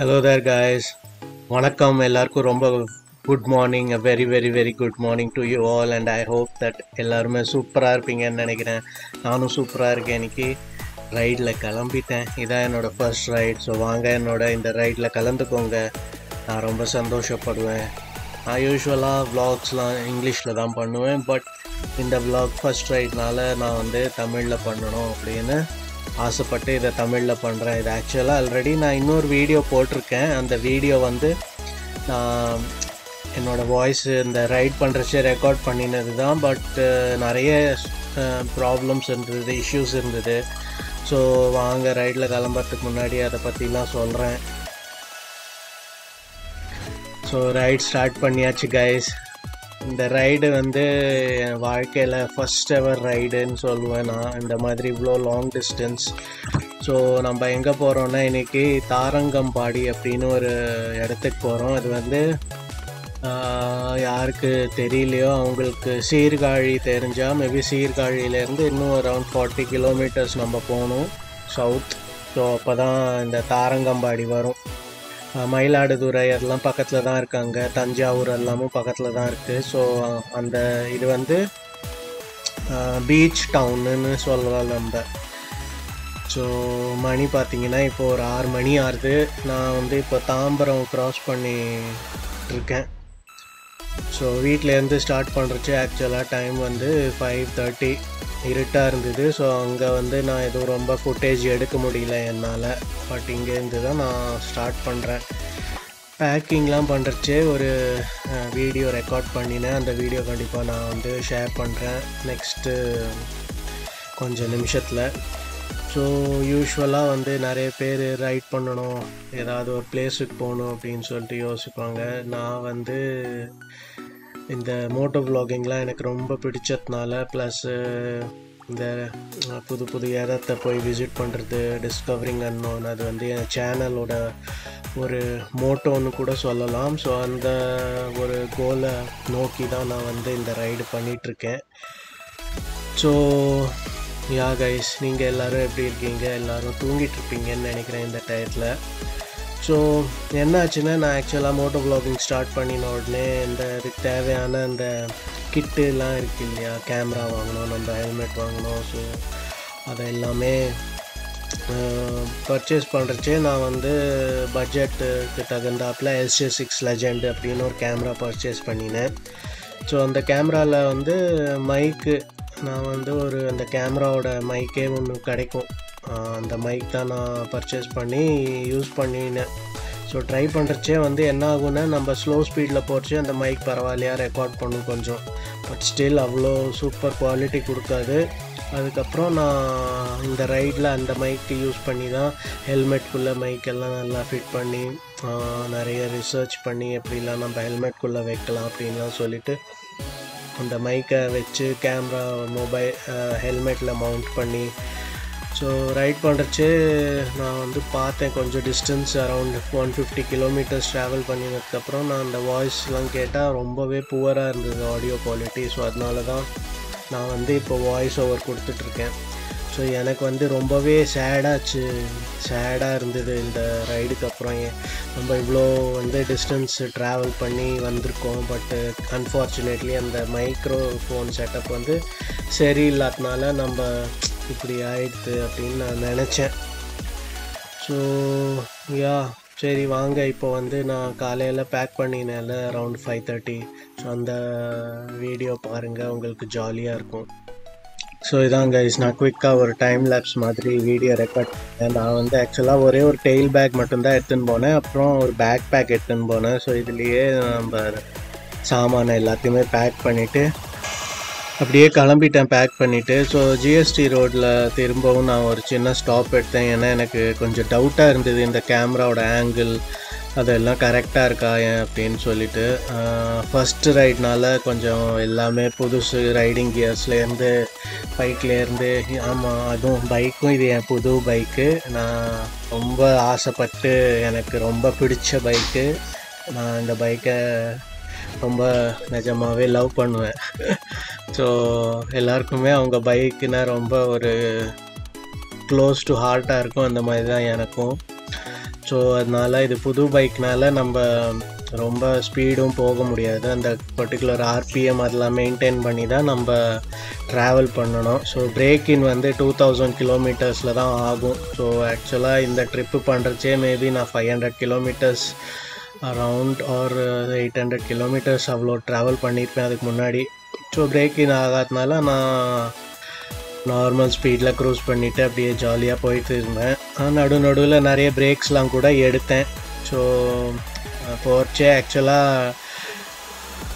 Hello there guys. வணக்கம் எல்லாருக்கும் ரொம்ப good morning, a very very very good morning to you all, and I hope that எல்லாருமே சூப்பராக இருப்பீங்கன்னு நினைக்கிறேன். நானும் சூப்பராக இருக்கேன். இன்னைக்கு ரைடில் கிளம்பிட்டேன். இதான் என்னோடய ஃபர்ஸ்ட் ரைட். ஸோ வாங்க என்னோட இந்த ரைடில் கலந்துக்கோங்க. நான் ரொம்ப சந்தோஷப்படுவேன். நான் யூஸ்வலாக vlogsலாம் இங்கிலீஷில் தான் பண்ணுவேன். பட் இந்த vlog ஃபர்ஸ்ட் ரைட்னால நான் வந்து தமிழில் பண்ணணும் அப்படின்னு ஆசைப்பட்டு இதை தமிழில் பண்ணுறேன். இது ஆக்சுவலாக ஆல்ரெடி நான் இன்னொரு வீடியோ போட்டிருக்கேன். அந்த வீடியோ வந்து நான் என்னோடய வாய்ஸ் இந்த ரைட் பண்ணுறச்சே ரெக்கார்ட் பண்ணினது தான். பட் நிறைய ப்ராப்ளம்ஸ் இருந்தது, இஷ்யூஸ் இருந்தது. ஸோ வாங்க ரைடில் கிளம்புறதுக்கு முன்னாடி அதை பற்றிலாம் சொல்கிறேன். ஸோ ரைட் ஸ்டார்ட் பண்ணியாச்சு கைஸ். இந்த ரைடு வந்து என் வாழ்க்கையில் ஃபஸ்ட் எவர் ரைடுன்னு சொல்லுவேன் நான். இந்த மாதிரி இவ்வளோ லாங் டிஸ்டன்ஸ். ஸோ நம்ம எங்கே போகிறோன்னா இன்றைக்கி தாரங்கம்பாடி அப்படின்னு ஒரு இடத்துக்கு போகிறோம். அது வந்து யாருக்கு தெரியலையோ அவங்களுக்கு சீர்காழி தெரிஞ்சால் மேபி சீர்காழியிலேருந்து இன்னும் அரவுண்ட் 40 கிலோமீட்டர்ஸ் நம்ம போகணும் சவுத். ஸோ அப்போ தான் இந்த தாரங்கம்பாடி வரும். மயிலாடுதுறை அதெல்லாம் பக்கத்தில் தான் இருக்காங்க. தஞ்சாவூர் எல்லாமும் பக்கத்தில் தான் இருக்குது. ஸோ அந்த இது வந்து பீச் டவுன்னு சொல்லலாம் நம்ம. ஸோ மணி பார்த்திங்கன்னா இப்போ ஒரு 6 மணி ஆகுது. நான் வந்து இப்போ தாம்பரம் க்ராஸ் பண்ணிட்டுருக்கேன். ஸோ வீட்டிலேருந்து ஸ்டார்ட் பண்ணுறச்சு ஆக்சுவலாக டைம் வந்து 5:30 இருட்டாக இருந்தது. ஸோ அங்கே வந்து நான் எதுவும் ரொம்ப ஃபுட்டேஜ் எடுக்க முடியல என்னால். பட் இங்கேருந்து தான் நான் ஸ்டார்ட் பண்ணுறேன். பேக்கிங்லாம் பண்ணுறச்சே ஒரு வீடியோ ரெக்கார்ட் பண்ணினேன். அந்த வீடியோ கண்டிப்பாக நான் வந்து ஷேர் பண்ணுறேன் நெக்ஸ்ட்டு கொஞ்சம் நிமிஷத்தில். ஸோ யூஸ்வலாக வந்து நிறைய பேர் ரைட் பண்ணணும், ஏதாவது ஒரு பிளேஸுக்கு போகணும் அப்படின்னு சொல்லிட்டு யோசிப்பாங்க. நான் வந்து இந்த மோட்டோ விலாகிங்லாம் எனக்கு ரொம்ப பிடிச்சதுனால ப்ளஸ்ஸு இந்த புது புது இடத்த போய் விசிட் பண்ணுறது, டிஸ்கவரிங் அன்னோன், அது வந்து என் சேனலோட ஒரு மோட்டோன்னு கூட சொல்லலாம். ஸோ அந்த ஒரு கோலை நோக்கி தான் நான் வந்து இந்த ரைடு பண்ணிகிட்ருக்கேன். ஸோ யா கைஸ், நீங்கள் எல்லோரும் எப்படி இருக்கீங்க? எல்லோரும் தூங்கிட்டுருப்பீங்கன்னு நினைக்கிறேன் இந்த டயத்தில். ஸோ என்ன ஆச்சுன்னா, நான் ஆக்சுவலாக மோட்டோ விலாகிங் ஸ்டார்ட் பண்ணின உடனே இதுக்கு தேவையான அந்த கிட்டுலாம் இருக்குது இல்லையா, கேமரா வாங்கணும், நம்ம ஹெல்மெட் வாங்கணும். ஸோ அதை எல்லாமே பர்ச்சேஸ் பண்ணுறச்சே நான் வந்து பட்ஜெட்டுக்கு தகுந்தாப்பில் LC6 லெஜெண்ட் அப்படின்னு ஒரு கேமரா பர்ச்சேஸ் பண்ணினேன். ஸோ அந்த கேமராவில் வந்து மைக்கு நான் வந்து அந்த கேமராவோட மைக்கே ஒன்று கிடைக்கும். அந்த மைக் தான் நான் பர்ச்சேஸ் பண்ணி யூஸ் பண்ணினேன். ஸோ ட்ரை பண்ணுறச்சே வந்து என்ன ஆகுன்னா, நம்ம ஸ்லோ ஸ்பீடில் போகிறச்சே அந்த மைக் பரவாயில்லையா ரெக்கார்ட் பண்ணும் கொஞ்சம். பட் ஸ்டில் அவ்வளோ சூப்பர் குவாலிட்டி கொடுக்காது. அதுக்கப்புறம் நான் இந்த ரைடில் அந்த மைக்கு யூஸ் பண்ணி தான் ஹெல்மெட்குள்ளே மைக்கெல்லாம் நல்லா ஃபிட் பண்ணி நிறைய ரிசர்ச் பண்ணி எப்படிலாம் நம்ம ஹெல்மெட்குள்ளே வைக்கலாம் அப்படின்லாம் சொல்லிவிட்டு அந்த மைக்கை வச்சு கேமரா மொபைல் ஹெல்மெட்டில் மவுண்ட் பண்ணி ஸோ ரைட் பண்ணுறச்சே நான் வந்து பார்த்தேன். கொஞ்சம் டிஸ்டன்ஸ் அரவுண்ட் 150 கிலோமீட்டர்ஸ் ட்ராவல் பண்ணினதுக்கப்புறம் நான் அந்த வாய்ஸ்லாம் கேட்டால் ரொம்பவே புவராக இருந்தது ஆடியோ குவாலிட்டி. ஸோ அதனால தான் நான் வந்து இப்போ வாய்ஸ் ஓவர் கொடுத்துட்ருக்கேன். ஸோ எனக்கு வந்து ரொம்பவே சேடாக இருந்தது இந்த ரைடுக்கு அப்புறம். நம்ம இவ்வளோ வந்து டிஸ்டன்ஸ் ட்ராவல் பண்ணி வந்திருக்கோம். பட்டு அன்ஃபார்ச்சுனேட்லி அந்த மைக்ரோஃபோன் செட்டப் வந்து சரியில்லாதனால நம்ம இப்படி ஆயிடுது அப்படின்னு நான் நினச்சேன். ஸோ யா சரி வாங்க, இப்போ வந்து நான் காலையில் பேக் பண்ணினேன்ல அரவுண்ட் 5:30. ஸோ அந்த வீடியோ பாருங்கள், உங்களுக்கு ஜாலியாக இருக்கும். ஸோ இதான் கைஸ், நான் குயிக்காக ஒரு டைம் லேப்ஸ் மாதிரி வீடியோ ரெக்கார்ட் பண்ணேன். நான் வந்து ஆக்சுவலாக ஒரே ஒரு டெயில் பேக் மட்டும்தான் எடுத்துன்னு போனேன். அப்புறம் ஒரு பேக் பேக் எடுத்துன்னு போனேன். ஸோ இதுலேயே நம்ம சாமானை எல்லாத்தையுமே பேக் பண்ணிவிட்டு அப்படியே கிளம்பிட்டேன் பேக் பண்ணிவிட்டு. ஸோ GST ரோட்டில் திரும்பவும் நான் ஒரு சின்ன ஸ்டாப் எடுத்தேன். ஏன்னா எனக்கு கொஞ்சம் டவுட்டாக இருந்தது இந்த கேமராவோட ஆங்கிள் அதெல்லாம் கரெக்டாக இருக்கா அப்படின்னு சொல்லிட்டு. ஃபஸ்ட்டு ரைட்னால கொஞ்சம் எல்லாமே புதுசு, ரைடிங் கியர்ஸ்லேருந்து பைக்லேருந்து. ஆமாம், அதுவும் பைக்கும் இது என் புது பைக்கு. நான் ரொம்ப ஆசைப்பட்டு எனக்கு ரொம்ப பிடிச்ச பைக்கு. நான் இந்த பைக்கை ரொம்ப நிஜமாகவே லவ் பண்ணுவேன். ஸோ எல்லாருக்குமே அவங்க பைக்குன்னா ரொம்ப ஒரு க்ளோஸ் டு ஹார்ட்டாக இருக்கும். அந்த மாதிரி தான் எனக்கும். ஸோ அதனால் இது புது பைக்னால் நம்ம ரொம்ப ஸ்பீடும் போக முடியாது. அந்த பர்டிகுலர் ஆர்பிஎம் அதெல்லாம் மெயின்டைன் பண்ணி தான் நம்ம ட்ராவல் பண்ணணும். ஸோ பிரேக்கின் வந்து 2000 கிலோமீட்டர்ஸில் தான் ஆகும். ஸோ ஆக்சுவலாக இந்த ட்ரிப்பு பண்ணுறச்சே மேபி நான் 500 கிலோமீட்டர்ஸ் அரவுண்ட் ஆர் 800 கிலோமீட்டர்ஸ் அவ்வளோ ட்ராவல் பண்ணியிருப்பேன் அதுக்கு முன்னாடி. ஸோ பிரேக்கின் ஆகாதனால நான் நார்மல் ஸ்பீடில் க்ரூஸ் பண்ணிவிட்டு அப்படியே ஜாலியாக போயிட்டு இருந்தேன். நடுவில் நிறைய பிரேக்ஸ்லாம் கூட எடுத்தேன். ஸோ போச்சே ஆக்சுவலாக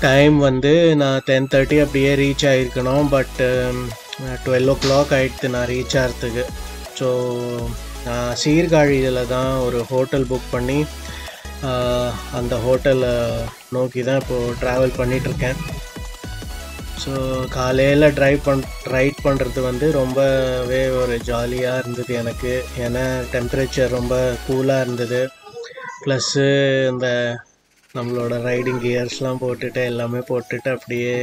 டைம் வந்து நான் 10:30 அப்படியே ரீச் ஆகிருக்கணும். பட் 12 o'clock ஆகிடுது நான் ரீச் ஆகிறதுக்கு. ஸோ நான் சீர்காழியில் தான் ஒரு ஹோட்டல் புக் பண்ணி அந்த ஹோட்டலை நோக்கி தான் இப்போது ட்ராவல் பண்ணிகிட்ருக்கேன். ஸோ காலையில் ரைட் பண்ணுறது வந்து ரொம்பவே ஒரு ஜாலியாக இருந்தது எனக்கு. ஏன்னா டெம்பரேச்சர் ரொம்ப கூலாக இருந்தது. ப்ளஸ்ஸு இந்த நம்மளோட ரைடிங் கியர்ஸ்லாம் போட்டுட்டு எல்லாமே போட்டுட்டு அப்படியே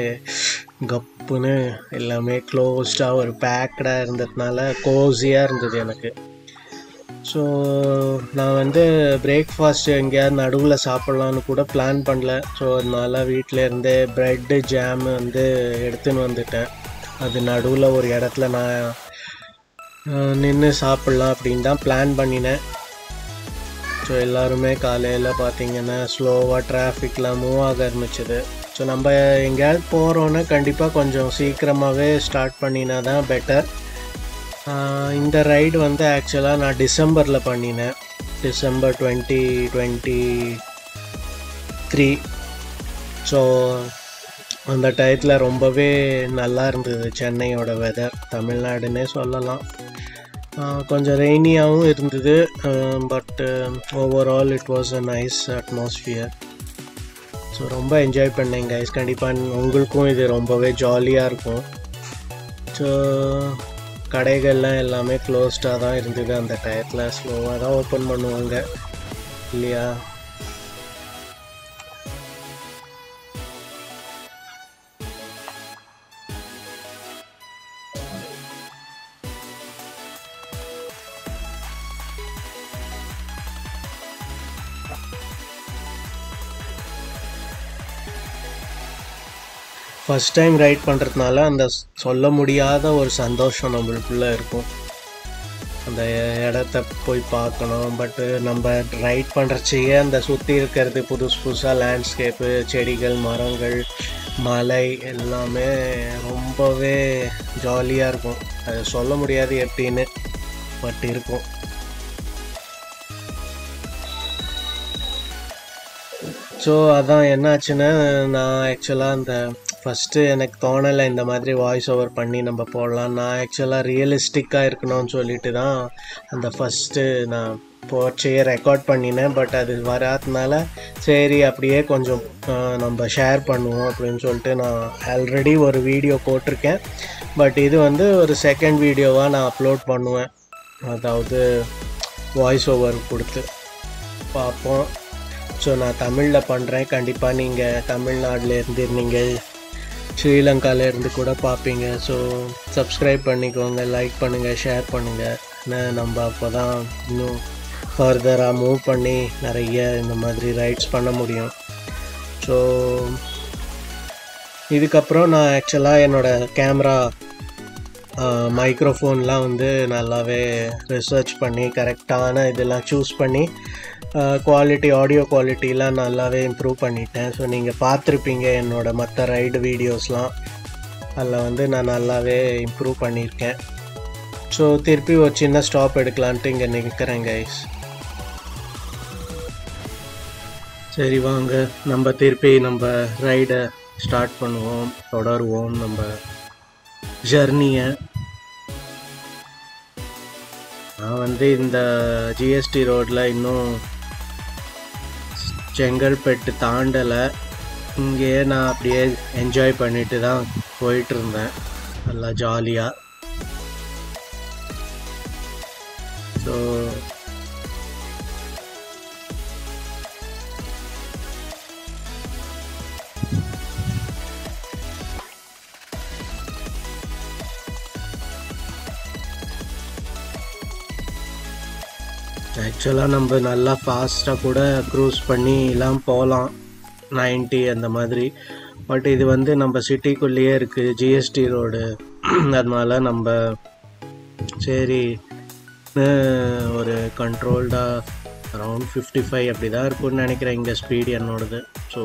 கப்புன்னு எல்லாமே க்ளோஸ்டாக ஒரு பேக்கடாக இருந்ததுனால கோஸியாக இருந்தது எனக்கு. ஸோ நான் வந்து பிரேக்ஃபாஸ்ட் எங்கேயாவது நடுவில் சாப்பிட்லான்னு கூட பிளான் பண்ணல. ஸோ அதனால் வீட்டிலேருந்தே ப்ரெட்டு ஜாம் வந்து எடுத்துன்னு வந்துட்டேன். அது நடுவில் ஒரு இடத்துல நான் நின்று சாப்பிட்லாம் அப்படின்னு தான் பிளான் பண்ணினேன். ஸோ எல்லாருமே காலையில் பார்த்திங்கன்னா ஸ்லோவாக டிராஃபிக்லாம் மூவ் ஆக ஆரம்பிச்சிது. ஸோ நம்ம எங்கேயாவது போகிறோன்னா கண்டிப்பாக கொஞ்சம் சீக்கிரமாகவே ஸ்டார்ட் பண்ணினா தான் பெட்டர். இந்த ரைடு வந்து ஆக்சுவலாக நான் டிசம்பரில் பண்ணினேன், டிசம்பர் 2023. ஸோ அந்த டயத்தில் ரொம்பவே நல்லா இருந்தது சென்னையோட வெதர். தமிழ்நாடுன்னே சொல்லலாம். கொஞ்சம் ரெய்னியாகவும் இருந்தது. But overall it was a nice atmosphere. So ரொம்ப என்ஜாய் பண்ணேன் கைஸ். கண்டிப்பாக உங்களுக்கும் இது ரொம்பவே ஜாலியாக இருக்கும். ஸோ கடைகள்லாம் எல்லாமே க்ளோஸ்டாக தான் இருந்தது அந்த டயத்தில். ஸ்லோவாக தான் ஓப்பன் பண்ணுவாங்க இல்லையா? ஃபஸ்ட் டைம் ரைட் பண்ணுறதுனால அந்த சொல்ல முடியாத ஒரு சந்தோஷம் நம்மளுக்குள்ளே இருக்கும். அந்த இடத்த போய் பார்க்கணும். பட்டு நம்ம ரைட் பண்ணுறச்சையே அந்த சுற்றி இருக்கிறது புதுசாக லேண்ட்ஸ்கேப்பு, செடிகள், மரங்கள், மலை எல்லாமே ரொம்பவே ஜாலியாக இருக்கும். அது சொல்ல முடியாது எப்படின்னு, பட் இருக்கும். ஸோ அதான் என்னாச்சுன்னா, நான் ஆக்சுவலாக அந்த ஃபஸ்ட்டு எனக்கு தோணலை இந்த மாதிரி வாய்ஸ் ஓவர் பண்ணி நம்ம போடலாம். நான் ஆக்சுவலாக ரியலிஸ்டிக்காக இருக்கணும்னு சொல்லிட்டு தான் அந்த ஃபஸ்ட்டு நான் போச்சையே ரெக்கார்ட் பண்ணினேன். பட் அது வராதனால சரி அப்படியே கொஞ்சம் நம்ம ஷேர் பண்ணுவோம் அப்படின்னு சொல்லிட்டு நான் ஆல்ரெடி ஒரு வீடியோ போட்டிருக்கேன். பட் இது வந்து ஒரு செகண்ட் வீடியோவாக நான் அப்லோட் பண்ணுவேன். அதாவது வாய்ஸ் ஓவர் கொடுத்து பார்ப்போம். ஸோ நான் தமிழில் பண்ணுறேன். கண்டிப்பாக நீங்கள் தமிழ்நாட்டிலேருந்து நீங்கள் ஸ்ரீலங்காவிலேருந்து கூட பார்ப்பீங்க. ஸோ சப்ஸ்கிரைப் பண்ணிக்கோங்க, லைக் பண்ணுங்கள், ஷேர் பண்ணுங்கள். ஏன்னா நம்ம அப்போ தான் இன்னும் ஃபர்தராக மூவ் பண்ணி நிறைய இந்த மாதிரி ரைட்ஸ் பண்ண முடியும். ஸோ இதுக்கப்புறம் நான் ஆக்சுவலாக என்னோடய கேமரா மைக்ரோஃபோன்லாம் வந்து நல்லாவே ரிசர்ச் பண்ணி கரெக்டான இதெல்லாம் சூஸ் பண்ணி குவாலிட்டி, ஆடியோ குவாலிட்டிலாம் நல்லாவே இம்ப்ரூவ் பண்ணிட்டேன். ஸோ நீங்கள் பார்த்துருப்பீங்க என்னோடய மற்ற ரைடு வீடியோஸ்லாம். அதில் வந்து நான் நல்லாவே இம்ப்ரூவ் பண்ணியிருக்கேன். ஸோ திருப்பி ஒரு சின்ன ஸ்டாப் எடுக்கலான்ட்டு இங்கே நிற்கிறேன் கைஸ். சரி வாங்க நம்ம திருப்பி நம்ம ரைடை ஸ்டார்ட் பண்ணுவோம், தொடருவோம் நம்ம ஜர்னியை. நான் வந்து இந்த ஜிஎஸ்டி ரோட்டில் இன்னும் செங்கல்பட்டு தாண்டலை. இங்கேயே நான் அப்படியே என்ஜாய் பண்ணிட்டு தான் போயிட்டுருந்தேன் நல்லா ஜாலியாக. ஸோ ஆக்சுவலாக நம்ம நல்லா ஃபாஸ்ட்டாக கூட க்ரூஸ் பண்ணி எல்லாம் போகலாம் 90 அந்த மாதிரி. பட் இது வந்து நம்ம சிட்டிக்குள்ளேயே இருக்குது, ஜிஎஸ்டி ரோடு. அதனால நம்ம சரி ஒரு கண்ட்ரோல்டாக அரவுண்ட் 55 அப்படி தான் இருக்கும்னு நினைக்கிறேன் இங்கே ஸ்பீடு என்னோடது. ஸோ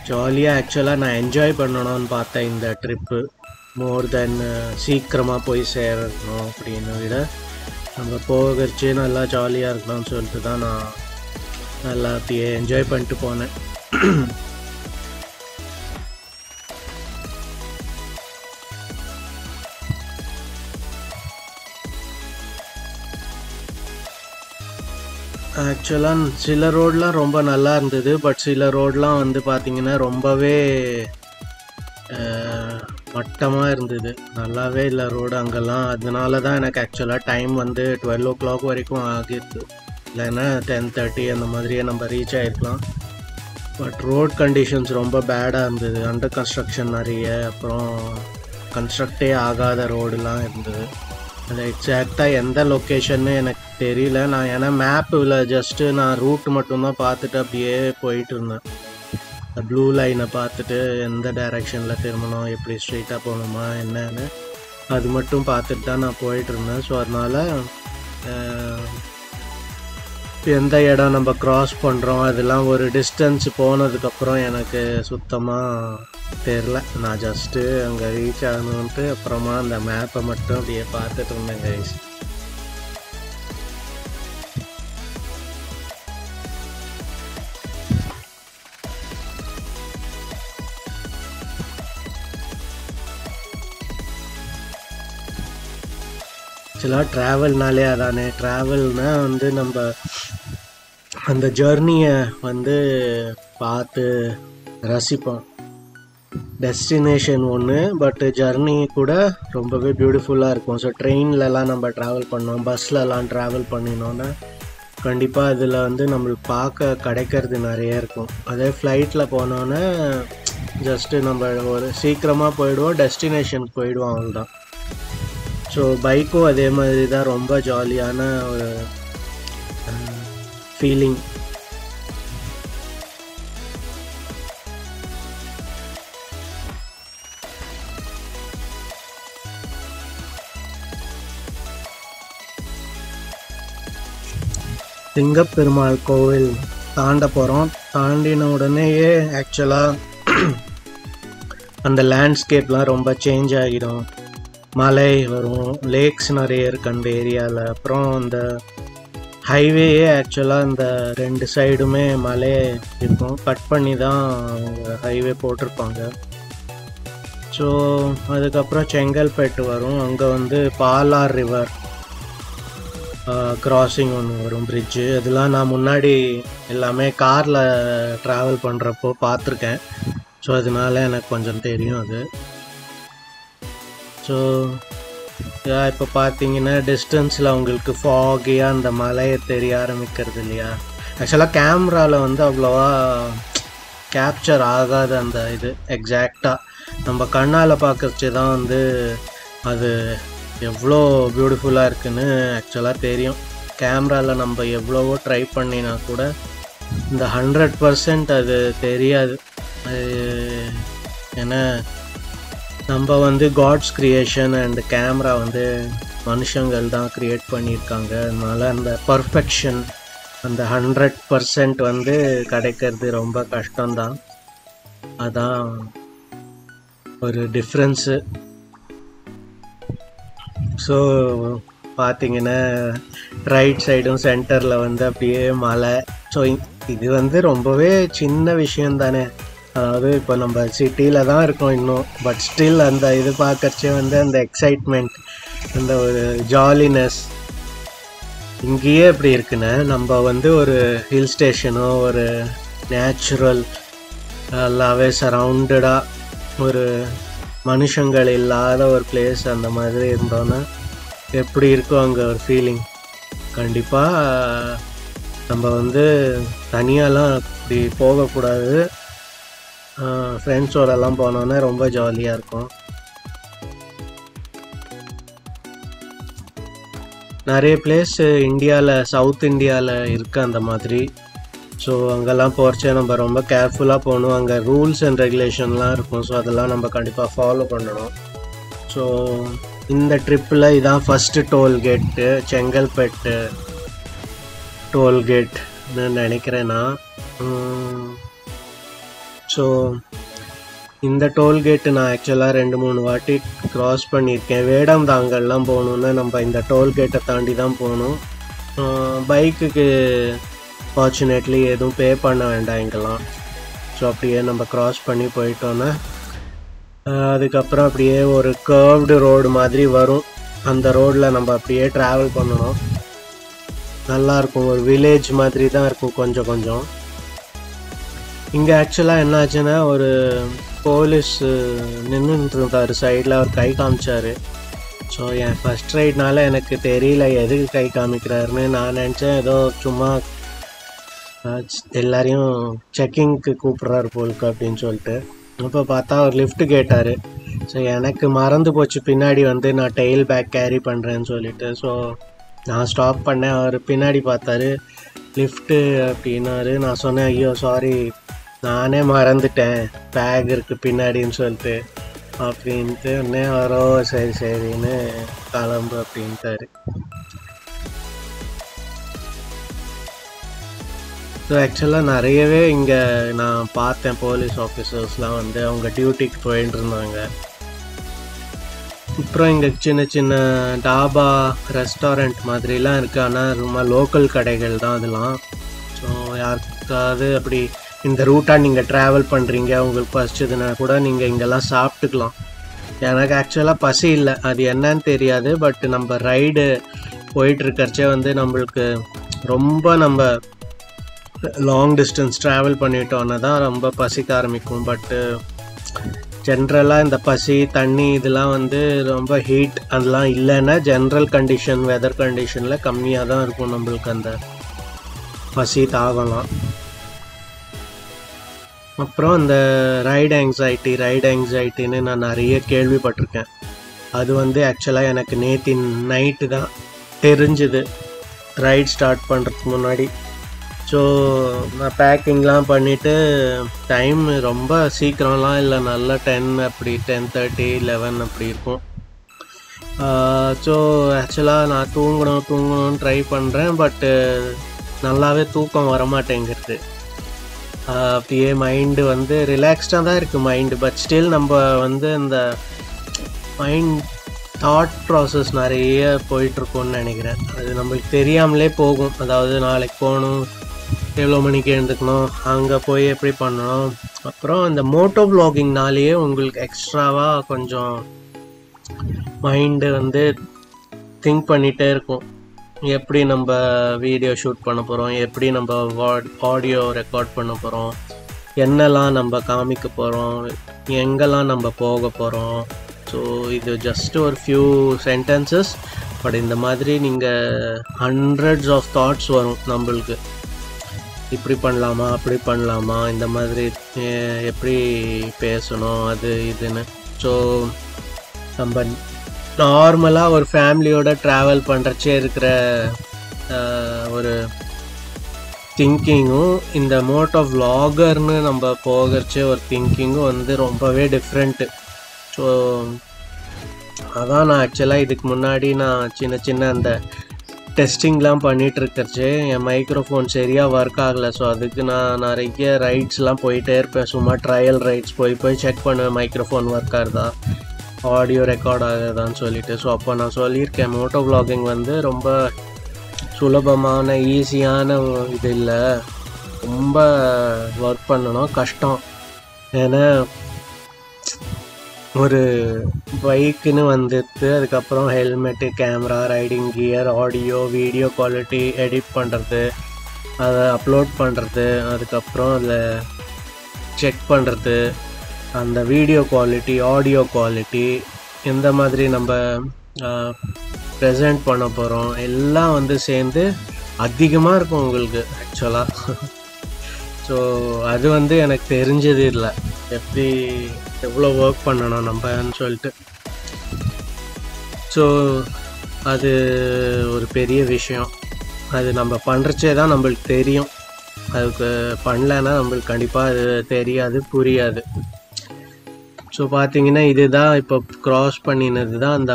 ஜாலியாக ஆக்சுவலாக நான் என்ஜாய் பண்ணணும்னு பார்த்தேன் இந்த ட்ரிப்பு, மோர் தென் சீக்கிரமாக போய் சேரணும் அப்படின்னு விட நம்ம போகிறச்சு நல்லா ஜாலியாக இருக்கணும்னு சொல்லிட்டு தான் நான் நல்லா அப்படியே என்ஜாய் பண்ணிட்டு போனேன். ஆக்சுவலாக சில ரோடெலாம் ரொம்ப நல்லா இருந்தது, பட் சில ரோடெலாம் வந்து பார்த்திங்கன்னா ரொம்பவே மட்டமாக இருந்தது, நல்லாவே இல்லை ரோடு அங்கெல்லாம். அதனால தான் எனக்கு ஆக்சுவலாக டைம் வந்து 12 o'clock வரைக்கும் ஆகிடுது, இல்லைன்னா 10:30 அந்த மாதிரியே நம்ம ரீச் ஆகிருக்கலாம். பட் ரோட் கண்டிஷன்ஸ் ரொம்ப பேடாக இருந்தது, அண்டர் கன்ஸ்ட்ரக்ஷன் நிறைய, அப்புறம் கன்ஸ்ட்ரக்டே ஆகாத ரோடுலாம் இருந்தது. அது எக்ஸாக்டாக எந்த லொக்கேஷன்னு எனக்கு தெரியல. நான் ஏன்னா மேப்பில் ஜஸ்ட்டு நான் ரூட் மட்டும்தான் பார்த்துட்டு அப்படியே போயிட்டு இருந்தேன். ப்ளூ லைனை பார்த்துட்டு எந்த டைரெக்ஷனில் திரும்பணும், எப்படி ஸ்ட்ரெயிட்டாக போகணுமா என்னன்னு அது மட்டும் பார்த்துட்டு தான் நான் போயிட்டு இருந்தேன். ஸோ அதனால் எந்த இடம் நம்ம க்ராஸ் பண்ணுறோம் அதெல்லாம் ஒரு டிஸ்டன்ஸ் போனதுக்கப்புறம் எனக்கு சுத்தமாக தெரில. நான் ஜஸ்ட்டு அங்கே ரீச் ஆகணுன்ட்டு அப்புறமா அந்த மேப்பை மட்டும் அப்படியே பார்த்துட்டு இருந்தேன் கைஸ். ஆக்சுவலாக ட்ராவல்னாலே அதானே, ட்ராவல்னால் வந்து நம்ம அந்த ஜர்னியை வந்து பார்த்து ரசிப்போம். டெஸ்டினேஷன் ஒன்று, பட் ஜர்னி கூட ரொம்பவே பியூட்டிஃபுல்லாக இருக்கும். ஸோ ட்ரெயின்லலாம் நம்ம ட்ராவல் பண்ணோம், பஸ்லலாம் ட்ராவல் பண்ணினோன்னா கண்டிப்பாக இதில் வந்து நம்மளுக்கு பார்க்க கிடைக்கிறது நிறைய இருக்கும். அதே ஃப்ளைட்டில் போனோன்னே ஜஸ்ட்டு நம்ம ஒரு சீக்கிரமாக போயிடுவோம், டெஸ்டினேஷனுக்கு போயிடுவோம், அவ்வளோதான். ஸோ பைக்கும் அதே மாதிரி தான், ரொம்ப ஜாலியான ஒரு ஃபீலிங். சிங்கப்பெருமாள் கோவில் தாண்ட போகிறோம். தாண்டின உடனேயே ஆக்சுவலாக அந்த லேண்ட்ஸ்கேப்லாம் ரொம்ப சேஞ்ச் ஆகிடும். மலை வரும், லேக்ஸ் நிறைய இருக்குது அந்த ஏரியாவில். அப்புறம் அந்த ஹைவேயே ஆக்சுவலாக இந்த 2 சைடுமே மலை இருக்கும், கட் பண்ணி தான் ஹைவே போட்டிருப்பாங்க. ஸோ அதுக்கப்புறம் செங்கல்பேட்டு வரும், அங்கே வந்து பாலார் ரிவர் கிராசிங் ஒன்று வரும், பிரிட்ஜு. அதெல்லாம் நான் முன்னாடி எல்லாமே காரில் ட்ராவல் பண்ணுறப்போ பார்த்துருக்கேன். ஸோ அதனால எனக்கு கொஞ்சம் தெரியும் அது. ஸோ இப்போ பார்த்தீங்கன்னா டிஸ்டன்ஸில் உங்களுக்கு ஃபாகியாக அந்த மலையை தெரிய ஆரம்பிக்கிறது இல்லையா. ஆக்சுவலாக கேமராவில் வந்து அவ்வளோவா கேப்சர் ஆகாது அந்த இது. எக்ஸாக்டாக நம்ம கண்ணால் பார்க்கறச்சு தான் வந்து அது எவ்வளோ பியூட்டிஃபுல்லாக இருக்குன்னு ஆக்சுவலாக தெரியும். கேமராவில் நம்ம எவ்வளவோ ட்ரை பண்ணினா கூட இந்த 100% அது தெரியாது. ஏன்னா நம்ம வந்து காட்ஸ் கிரியேஷன் அண்ட் கேமரா வந்து மனுஷங்கள் தான் க்ரியேட் பண்ணியிருக்காங்க. அதனால் அந்த பர்ஃபெக்ஷன், அந்த 100% வந்து கிடைக்கிறது ரொம்ப கஷ்டம்தான். அதான் ஒரு டிஃப்ரென்ஸு. ஸோ பார்த்தீங்கன்னா ரைட் சைடும் சென்டரில் வந்து அப்படியே மலை. ஸோ இது வந்து ரொம்பவே சின்ன விஷயம் தானே. அதாவது இப்போ நம்ம சிட்டியில் தான் இருக்கோம் இன்னும், பட் ஸ்டில் அந்த இது பார்க்கறச்சே வந்து அந்த எக்ஸைட்மெண்ட், அந்த ஒரு ஜாலினஸ் இங்கேயே எப்படி இருக்குன்னா, நம்ம வந்து ஒரு ஹில் ஸ்டேஷனோ ஒரு நேச்சுரல் நல்லாவே சரவுண்டடாக ஒரு மனுஷங்கள் இல்லாத ஒரு பிளேஸ் அந்த மாதிரி இருந்தோன்னா எப்படி இருக்கும் அங்கே ஒரு ஃபீலிங். கண்டிப்பாக நம்ம வந்து தனியாலாம் இப்படி போகக்கூடாது, ஃப்ரெண்ட்ஸோடலாம் போனோன்னா ரொம்ப ஜாலியாக இருக்கும். நிறைய பிளேஸ் இந்தியாவில், சவுத் இந்தியாவில் இருக்குது அந்த மாதிரி. ஸோ அங்கெல்லாம் போகிறச்சே நம்ம ரொம்ப கேர்ஃபுல்லாக போகணும். அங்கே ரூல்ஸ் அண்ட் ரெகுலேஷன்லாம் இருக்கும். ஸோ அதெல்லாம் நம்ம கண்டிப்பாக ஃபாலோ பண்ணணும். ஸோ இந்த ட்ரிப்பில் இதான் ஃபஸ்ட்டு டோல்கேட்டு, செங்கல்பட்டு டோல்கேட்னு நினைக்கிறேன் நான். ஸோ இந்த டோல்கேட்டு நான் ஆக்சுவலாக 2-3 வாட்டி க்ராஸ் பண்ணியிருக்கேன். வேடந்தாங்கல்லாம் போகணுன்னா நம்ம இந்த டோல்கேட்டை தாண்டி தான் போகணும். பைக்குக்கு ஃபார்ச்சுனேட்லி எதுவும் பே பண்ண வேண்டாம் இங்கெல்லாம். ஸோ அப்படியே நம்ம க்ராஸ் பண்ணி போயிட்டோன்னா அதுக்கப்புறம் அப்படியே ஒரு கர்வ்டு ரோடு மாதிரி வரும். அந்த ரோடில் நம்ம அப்படியே ட்ராவல் பண்ணணும். நல்லாயிருக்கும். ஒரு வில்லேஜ் மாதிரி தான் இருக்கும் கொஞ்சம் கொஞ்சம். இங்கே ஆக்சுவலாக என்ன ஆச்சுன்னா, ஒரு போலீஸ் நின்றுட்டு இருந்தார் சைடில். அவர் கை காமிச்சார். ஸோ என் ஃபஸ்ட் ரைட்னால எனக்கு தெரியல எதுக்கு கை காமிக்கிறாருன்னு. நான் நினச்சேன் ஏதோ சும்மா எல்லாரையும் செக்கிங்க்கு கூப்பிட்றாரு போலுக்கு அப்படின்னு சொல்லிட்டு. அப்போ பார்த்தா அவர் லிஃப்ட் கேட்டார். ஸோ எனக்கு மறந்து போச்சு பின்னாடி வந்து நான் டெயில் பேக் கேரி பண்ணுறேன்னு சொல்லிட்டு. ஸோ நான் ஸ்டாப் பண்ணேன். அவர் பின்னாடி பார்த்தாரு, லிஃப்ட்டு அப்படின்னாரு. நான் சொன்னேன், ஐயோ சாரி, நானே மறந்துட்டேன், பேக் இருக்குது பின்னாடின்னு சொல்லிட்டு அப்படின்ட்டு. உடனே அவரோ சரி சரின்னு கிளம்பு அப்படின்ட்டாரு. ஸோ ஆக்சுவலாக நிறையவே இங்கே நான் பார்த்தேன் போலீஸ் ஆஃபீஸர்ஸ்லாம் வந்து அவங்க டியூட்டிக்கு போயிட்டு இருந்தாங்க. அப்புறம் இங்கே சின்ன சின்ன டாபா, ரெஸ்டாரண்ட் மாதிரிலாம் இருக்குது. ஆனால் ரொம்ப லோக்கல் கடைகள் தான் அதெல்லாம். ஸோ யாருக்காவது அப்படி இந்த ரூட்டாக நீங்கள் ட்ராவல் பண்ணுறீங்க, உங்களுக்கு பசிச்சதுன்னா கூட நீங்கள் இங்கெல்லாம் சாப்பிட்டுக்கலாம். எனக்கு ஆக்சுவலாக பசி இல்லை, அது என்னன்னு தெரியாது. பட் நம்ம ரைடு போயிட்டுருக்கறச்சே வந்து நம்மளுக்கு ரொம்ப நம்ம லாங் டிஸ்டன்ஸ் ட்ராவல் பண்ணிட்டோன்னா தான் ரொம்ப பசிக்க ஆரம்பிக்கும். பட்டு ஜென்ரலாக இந்த பசி, தண்ணி இதெல்லாம் வந்து ரொம்ப ஹீட் அதெல்லாம் இல்லைன்னா ஜென்ரல் கண்டிஷன், வெதர் கண்டிஷனில் கம்மியாக தான் இருக்கும் நம்மளுக்கு அந்த பசி தாகலாம். அப்புறம் இந்த ரைடு ஆங்ஸைட்டின்னு நான் நிறைய கேள்விப்பட்டிருக்கேன். அது வந்து ஆக்சுவலாக எனக்கு நேற்று நைட்டு தான் தெரிஞ்சுது ரைட் ஸ்டார்ட் பண்ணுறதுக்கு முன்னாடி. ஸோ நான் பேக்கிங்லாம் பண்ணிவிட்டு டைம் ரொம்ப சீக்கிரம்லாம் இல்லை, நல்லா 10 அப்படி 10:30 11 அப்படி இருக்கும். ஸோ ஆக்சுவலாக நான் தூங்கணும்னு ட்ரை பண்ணுறேன். பட்டு நல்லாவே தூக்கம் வரமாட்டேங்கிறது. அப்படியே மைண்டு வந்து ரிலாக்ஸ்டாக தான் இருக்குது மைண்டு. பட் ஸ்டில் நம்ம வந்து இந்த மைண்ட் தாட் ப்ராசஸ் நிறைய போயிட்டுருக்கோன்னு நினைக்கிறேன். அது நம்மளுக்கு தெரியாமலே போகும். அதாவது நாளைக்கு போகணும், எவ்வளோ மணிக்கு எழுந்துக்கணும், அங்கே போய் எப்படி பண்ணணும். அப்புறம் இந்த மோட்டோ வ்ளாகிங்னாலேயே உங்களுக்கு எக்ஸ்ட்ராவாக கொஞ்சம் மைண்டு வந்து திங்க் பண்ணிகிட்டே இருக்கும். எப்படி நம்ம வீடியோ ஷூட் பண்ண போகிறோம், எப்படி நம்ம ஆடியோ ரெக்கார்ட் பண்ண போகிறோம், என்னெல்லாம் நம்ம காமிக்க போகிறோம், எங்கெல்லாம் நம்ம போக போகிறோம். ஸோ இது ஜஸ்ட் ஒரு ஃபியூ சென்டென்சஸ். பட் இந்த மாதிரி நீங்கள் ஹண்ட்ரட்ஸ் ஆஃப் தாட்ஸ் வரும் நம்மளுக்கு. இப்படி பண்ணலாமா, அப்படி பண்ணலாமா, இந்த மாதிரி எப்படி பேசணும், அது இதுன்னு. ஸோ நம்ம நார்மலாக ஒரு ஃபேமிலியோட ட்ராவல் பண்ணுறச்சே இருக்கிற ஒரு திங்கிங்கும் இந்த மோட்டோ வ்ளாகர்னு நம்ம போகிறச்சே ஒரு திங்கிங்கும் வந்து ரொம்பவே டிஃப்ரெண்ட்டு. ஸோ அதான் நான் ஆக்சுவலாக இதுக்கு முன்னாடி நான் சின்ன அந்த டெஸ்டிங்லாம் பண்ணிகிட்ருக்கறச்சு என் மைக்ரோஃபோன் சரியாக ஒர்க் ஆகலை. ஸோ அதுக்கு நான் நிறைய ரைட்ஸ்லாம் போயிட்டே இருப்பேன். சும்மா ட்ரையல் ரைட்ஸ் போய் செக் பண்ணுவேன் மைக்ரோஃபோன் ஒர்க் ஆகுதா, ஆடியோ ரெக்கார்ட் ஆகுதான்னு சொல்லிட்டு. ஸோ அப்போ நான் சொல்லியிருக்கேன், மோட்டோ வ்ளாகிங் வந்து ரொம்ப சுலபமான ஈஸியான இது இல்லை, ரொம்ப ஒர்க் பண்ணணும், கஷ்டம். ஏன்னா ஒரு பைக்குன்னு வந்துட்டு அதுக்கப்புறம் helmet, camera, riding gear, audio, video quality edit பண்ணுறது, அதை அப்லோட் பண்ணுறது, அதுக்கப்புறம் அதில் செக் பண்ணுறது, அந்த வீடியோ குவாலிட்டி, ஆடியோ குவாலிட்டி, எந்த மாதிரி நம்ம ப்ரெசென்ட் பண்ண போகிறோம், எல்லாம் வந்து சேர்ந்து அதிகமாக இருக்கும் உங்களுக்கு ஆக்சுவலாக. ஸோ அது வந்து எனக்கு தெரிஞ்சது இல்லை, எப்படி எவ்வளோ ஒர்க் பண்ணணும் நம்மன்னு சொல்லிட்டு. ஸோ அது ஒரு பெரிய விஷயம். அது நம்ம பண்ணுறச்சே தான் நம்மளுக்கு தெரியும். அதுக்கு பண்ணலைன்னா நம்மளுக்கு கண்டிப்பாக அது தெரியாது, புரியாது. ஸோ பார்த்தீங்கன்னா இதுதான் இப்போ க்ராஸ் பண்ணினது தான் அந்த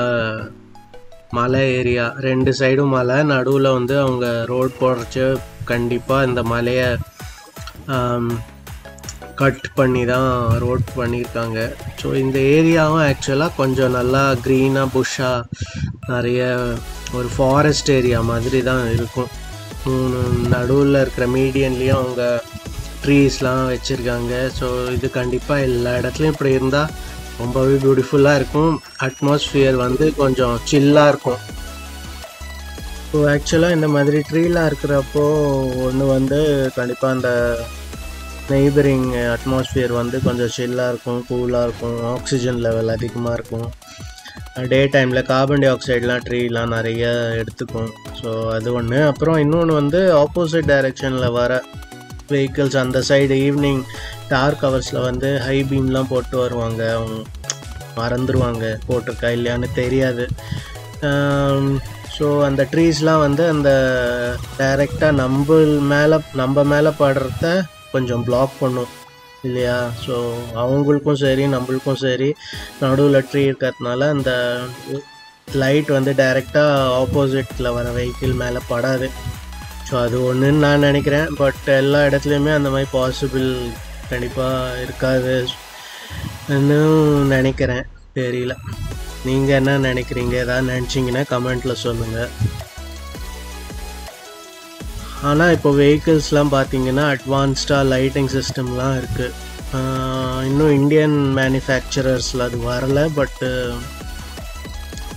மலை ஏரியா. 2 சைடும் மலை, நடுவில் வந்து அவங்க ரோட் போடுறச்சு கண்டிப்பாக இந்த மலையை கட் பண்ணி தான் ரோட் பண்ணியிருக்காங்க. ஸோ இந்த ஏரியாவும் ஆக்சுவலாக கொஞ்சம் நல்லா க்ரீனாக புஷ்ஷாக நிறைய ஒரு ஃபாரஸ்ட் ஏரியா மாதிரி தான் இருக்கும். நடுவில் இருக்கிற மீடியன்லேயும் அவங்க ட்ரீஸ்லாம் வச்சுருக்காங்க. ஸோ இது கண்டிப்பாக எல்லா இடத்துலையும் இப்படி இருந்தால் ரொம்பவே பியூட்டிஃபுல்லாக இருக்கும். அட்மாஸ்ஃபியர் வந்து கொஞ்சம் சில்லாக இருக்கும். ஸோ ஆக்சுவலாக இந்த மாதிரி ட்ரீலாம் இருக்கிறப்போ ஒன்று வந்து கண்டிப்பாக அந்த நெய்பரிங் அட்மாஸ்ஃபியர் வந்து கொஞ்சம் சில்லாக இருக்கும், கூலாக இருக்கும், ஆக்சிஜன் லெவல் அதிகமாக இருக்கும். டே டைமில் கார்பன் டை ஆக்சைடெலாம் ட்ரீலாம் நிறைய எடுத்துக்கும். ஸோ அது ஒன்று. அப்புறம் இன்னொன்று வந்து ஆப்போசிட் டைரெக்ஷனில் வர வெஹிக்கிள்ஸ் அந்த சைடு ஈவினிங் டார்க் ஹவர்ஸில் வந்து ஹை பீம்லாம் போட்டு வருவாங்க. அவங்க மறந்துடுவாங்க போட்டிருக்கா இல்லையான்னு தெரியாது. ஸோ அந்த ட்ரீஸ்லாம் வந்து அந்த டைரெக்டாக நம்ம மேலே படுறத கொஞ்சம் பிளாக் பண்ணும் இல்லையா? ஸோ அவங்களுக்கும் சரி நம்மளுக்கும் சரி நடுவில் ட்ரீ இருக்கிறதுனால அந்த லைட் வந்து டைரெக்டாக ஆப்போசிட்டில் வர வெஹிக்கிள் மேலே படாது. ஸோ அது ஒன்றுன்னு நான் நினைக்கிறேன். பட் எல்லா இடத்துலையுமே அந்த மாதிரி பாசிபிள் கண்டிப்பாக இருக்காதுன்னு நினைக்கிறேன், தெரியல. நீங்கள் என்ன நினைக்கிறீங்க? எதாவது நினச்சிங்கன்னா கமெண்ட்டில் சொல்லுங்கள். ஆனால் இப்போ வெஹிக்கிள்ஸ்லாம் பார்த்தீங்கன்னா அட்வான்ஸ்டாக லைட்டிங் சிஸ்டம்லாம் இருக்குது. இன்னும் இந்தியன் மேனுஃபேக்சரர்ஸில் அது வரலை, பட்டு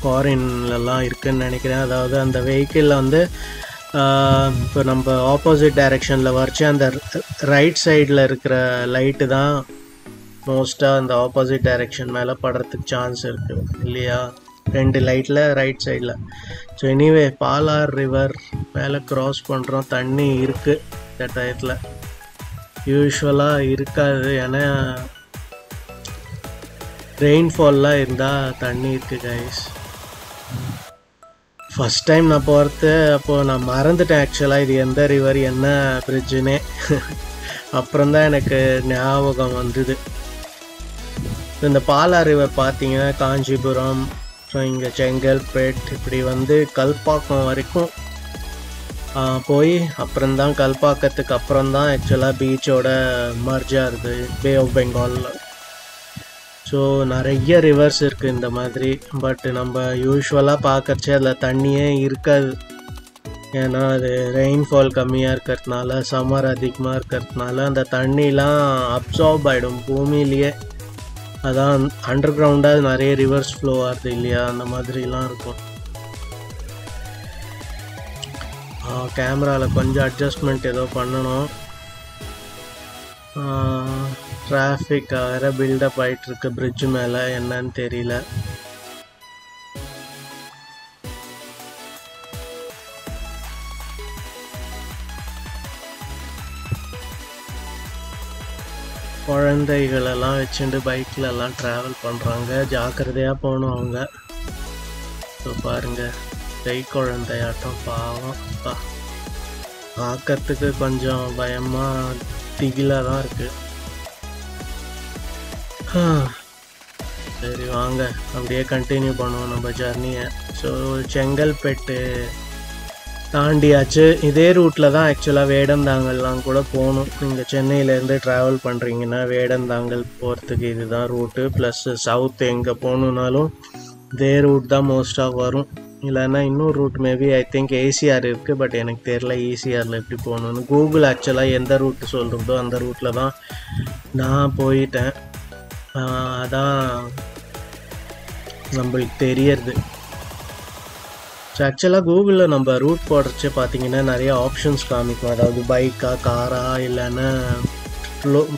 ஃபாரின்லலாம் இருக்குதுன்னு நினைக்கிறேன். அதாவது அந்த வெஹிக்கிளில் வந்து இப்போ நம்ம ஆப்போசிட் டைரெக்ஷனில் வரைச்சி அந்த ரைட் சைடில் இருக்கிற லைட்டு தான் மோஸ்ட்டாக அந்த ஆப்போசிட் டைரெக்ஷன் மேலே படுறதுக்கு சான்ஸ் இருக்குது இல்லையா? 2 லைட்டில் ரைட் சைடில். ஸோ எனிவே பாலார் ரிவர் மேலே க்ராஸ் பண்ணுறோம். தண்ணி இருக்குது இந்த டயத்தில், யூஸ்வலாக இருக்காது. ஏன்னா ரெயின்ஃபால்லாம் இருந்தால் தண்ணி இருக்குது கைஸ். ஃபஸ்ட் டைம் நான் போகிறது அப்போது நான் மறந்துட்டேன் ஆக்சுவலாக இது எந்த ரிவர் என்ன பிரிட்ஜுன்னே. அப்புறம்தான் எனக்கு ஞாபகம் வந்தது. இந்த பாலார் ரிவர் பார்த்தீங்கன்னா காஞ்சிபுரம், ஸோ இங்கே செங்கல்பேட், இப்படி வந்து கல்பாக்கம் வரைக்கும் போய் அப்புறம்தான் கல்பாக்கத்துக்கு அப்புறம்தான் ஆக்சுவலாக பீச்சோட மர்ஜ் ஆகுது பே ஆஃப் பெங்காலில். ஸோ நிறைய ரிவர்ஸ் இருக்குது இந்த மாதிரி. பட் நம்ம யூஸ்வலாக பார்க்கறச்சே அதில் தண்ணியே இருக்காது. ஏன்னா அது ரெயின்ஃபால் கம்மியாக இருக்கிறதுனால, சம்மர் அதிகமாக இருக்கிறதுனால அந்த தண்ணிலாம் அப்சார்ப் ஆகிடும் பூமியிலேயே. அதான் அண்டர் கிரவுண்டாக நிறைய ரிவர்ஸ் ஃப்ளோ ஆகுது இல்லையா? அந்த மாதிரிலாம் இருக்கும். கேமராவில் கொஞ்சம் அட்ஜஸ்ட்மெண்ட் ஏதோ பண்ணணும். டிராஃபிக் வேறு பில்டப் ஆகிட்டுருக்கு பிரிட்ஜு மேலே, என்னன்னு தெரியல. குழந்தைகளெல்லாம் வச்சுட்டு பைக்கிலெல்லாம் ட்ராவல் பண்ணுறாங்க. ஜாக்கிரதையாக போகணும் அவங்க. ஸோ பாருங்கள், கை குழந்தையாட்டம் பாவம். பார்க்கறதுக்கு கொஞ்சம் பயமாக திகிலாக தான் இருக்குது. சரி வாங்க அப்படியே கண்டினியூ பண்ணுவோம் நம்ம ஜர்னியை. ஸோ செங்கல்பேட்டு தாண்டியாச்சு. இதே ரூட்டில் தான் ஆக்சுவலாக வேடந்தாங்கல்லாம் கூட போகணும். நீங்கள் சென்னையிலேருந்து ட்ராவல் பண்ணுறீங்கன்னா வேடந்தாங்கல் போகிறதுக்கு இதுதான் ரூட்டு. ப்ளஸ் சவுத் எங்கே போகணுன்னாலும் இதே ரூட் தான் மோஸ்ட்டாக வரும். இல்லைன்னா இன்னொரு route maybe I think ECR இருக்குது, பட் எனக்கு தெரில ஈசிஆரில் எப்படி போகணுன்னு. கூகுள் ஆக்சுவலாக எந்த ரூட்டு சொல்கிறதோ அந்த ரூட்டில் தான் நான் போயிட்டேன். அதான் நம்மளுக்கு தெரியறது. ஸோ ஆக்சுவலாக கூகுளில் நம்ம ரூட் போடுறச்சே பார்த்தீங்கன்னா நிறைய ஆப்ஷன்ஸ் காமிக்கும். அதாவது பைக்கா, காரா, இல்லைன்னா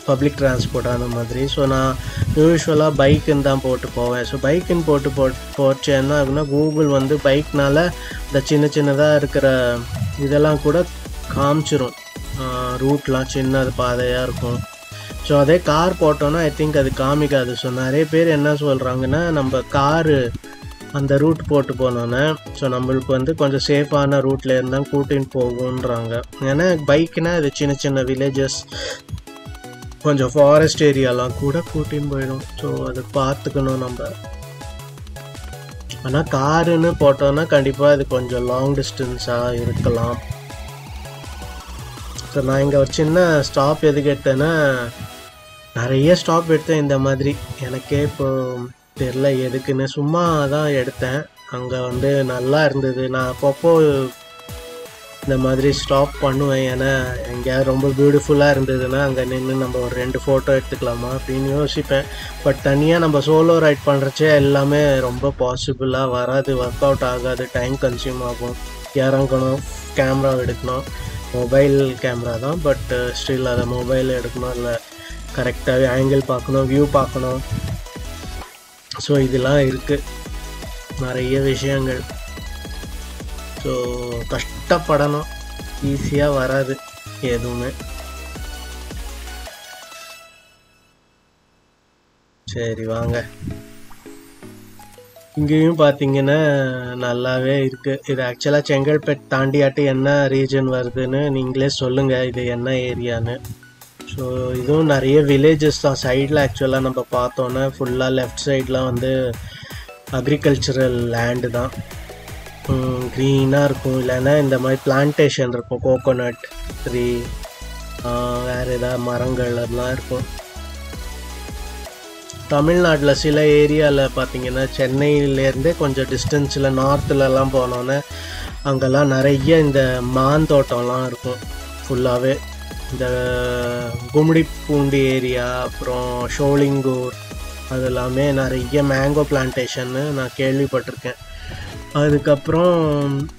பப்ளிக் டிரான்ஸ்போர்ட் அந்த மாதிரி. ஸோ நான் யூஸ்வலாக பைக்குன்னு தான் போட்டு போவேன். ஸோ பைக்குன்னு போச்சு என்ன ஆகுனா, கூகுள் வந்து பைக்னால் இந்த சின்ன சின்னதாக இருக்கிற இதெல்லாம் கூட காமிச்சிரும். ரூட்லாம் சின்ன பாதையாக இருக்கும். ஸோ அதே கார் போட்டோன்னா ஐ திங்க் அது காமிக்காது. ஸோ நிறைய பேர் என்ன சொல்கிறாங்கன்னா, நம்ம காரு அந்த ரூட் போட்டு போனோன்னே ஸோ நம்மளுக்கு வந்து கொஞ்சம் சேஃபான ரூட்டில் இருந்தால் கூட்டின்னு போகுன்றாங்க. ஏன்னா பைக்குனால் இது சின்ன சின்ன வில்லேஜஸ், கொஞ்சம் ஃபாரஸ்ட் ஏரியாலாம் கூட கூட்டின்னு போயிடும். ஸோ அது பார்த்துக்கணும் நம்ம. ஆனால் காருன்னு போட்டோன்னா கண்டிப்பாக அது கொஞ்சம் லாங் டிஸ்டன்ஸாக இருக்கலாம். ஸோ நான் இங்கே ஒரு சின்ன ஸ்டாப் எதுக்கு எடுத்தேன்னா, நிறைய ஸ்டாப் எடுத்தேன் இந்த மாதிரி, எனக்கே இப்போது தெரில எதுக்குன்னு, சும்மா தான் எடுத்தேன். அங்கே வந்து நல்லா இருந்தது. நான் அப்பப்போ இந்த மாதிரி ஸ்டாப் பண்ணுவேன். ஏன்னா எங்கேயாவது ரொம்ப பியூட்டிஃபுல்லாக இருந்ததுன்னா அங்கே நின்று நம்ம ஒரு 2 ஃபோட்டோ எடுத்துக்கலாமா அப்படின்னு யோசிப்பேன். பட் தனியாக நம்ம சோலோ ரைட் பண்ணுறச்சே எல்லாமே ரொம்ப பாசிபிளாக வராது, ஒர்க் அவுட் ஆகாது, டைம் கன்சியூம் ஆகும். இறங்கணும், கேமரா எடுக்கணும், மொபைல் கேமரா தான், பட் ஸ்டில் அதை மொபைல் எடுக்கணும், இல்லை கரெக்டாகவே ஆங்கிள் பார்க்கணும், வியூ பார்க்கணும். ஸோ இதெல்லாம் இருக்குது நிறைய விஷயங்கள். ஸோ கஷ்டப்படணும், ஈஸியாக வராது எதுவுமே. சரி வாங்க, இங்கேயும் பார்த்தீங்கன்னா நல்லாவே இருக்குது. இது ஆக்சுவலாக செங்கல்பேட் தாண்டியாட்டு என்ன ரீஜன் வருதுன்னு நீங்களே சொல்லுங்கள், இது என்ன ஏரியான்னு. ஸோ இதுவும் நிறைய வில்லேஜஸ் தான். சைடில் ஆக்சுவலாக நம்ம பார்த்தோன்னா ஃபுல்லாக லெஃப்ட் சைட்லாம் வந்து அக்ரிகல்ச்சரல் லேண்டு தான், க்ரீனாக இருக்கும். இல்லைன்னா இந்த மாதிரி பிளான்டேஷன் இருக்கும், கோகோனட் ட்ரீ, வேறு ஏதாவது மரங்கள் அதெல்லாம் இருக்கும். தமிழ்நாட்டில் சில ஏரியாவில் பார்த்திங்கன்னா சென்னையிலேருந்தே கொஞ்சம் டிஸ்டன்ஸில் நார்த்துலலாம் போனோன்னே அங்கெல்லாம் நிறைய இந்த மாந்தோட்டம்லாம் இருக்கும். ஃபுல்லாகவே இந்த கும்மிடிப்பூண்டி ஏரியா, அப்புறம் ஷோலிங்கூர், அது எல்லாமே நிறைய மேங்கோ பிளான்டேஷன்னு நான் கேள்விப்பட்டிருக்கேன். அதுக்கப்புறம்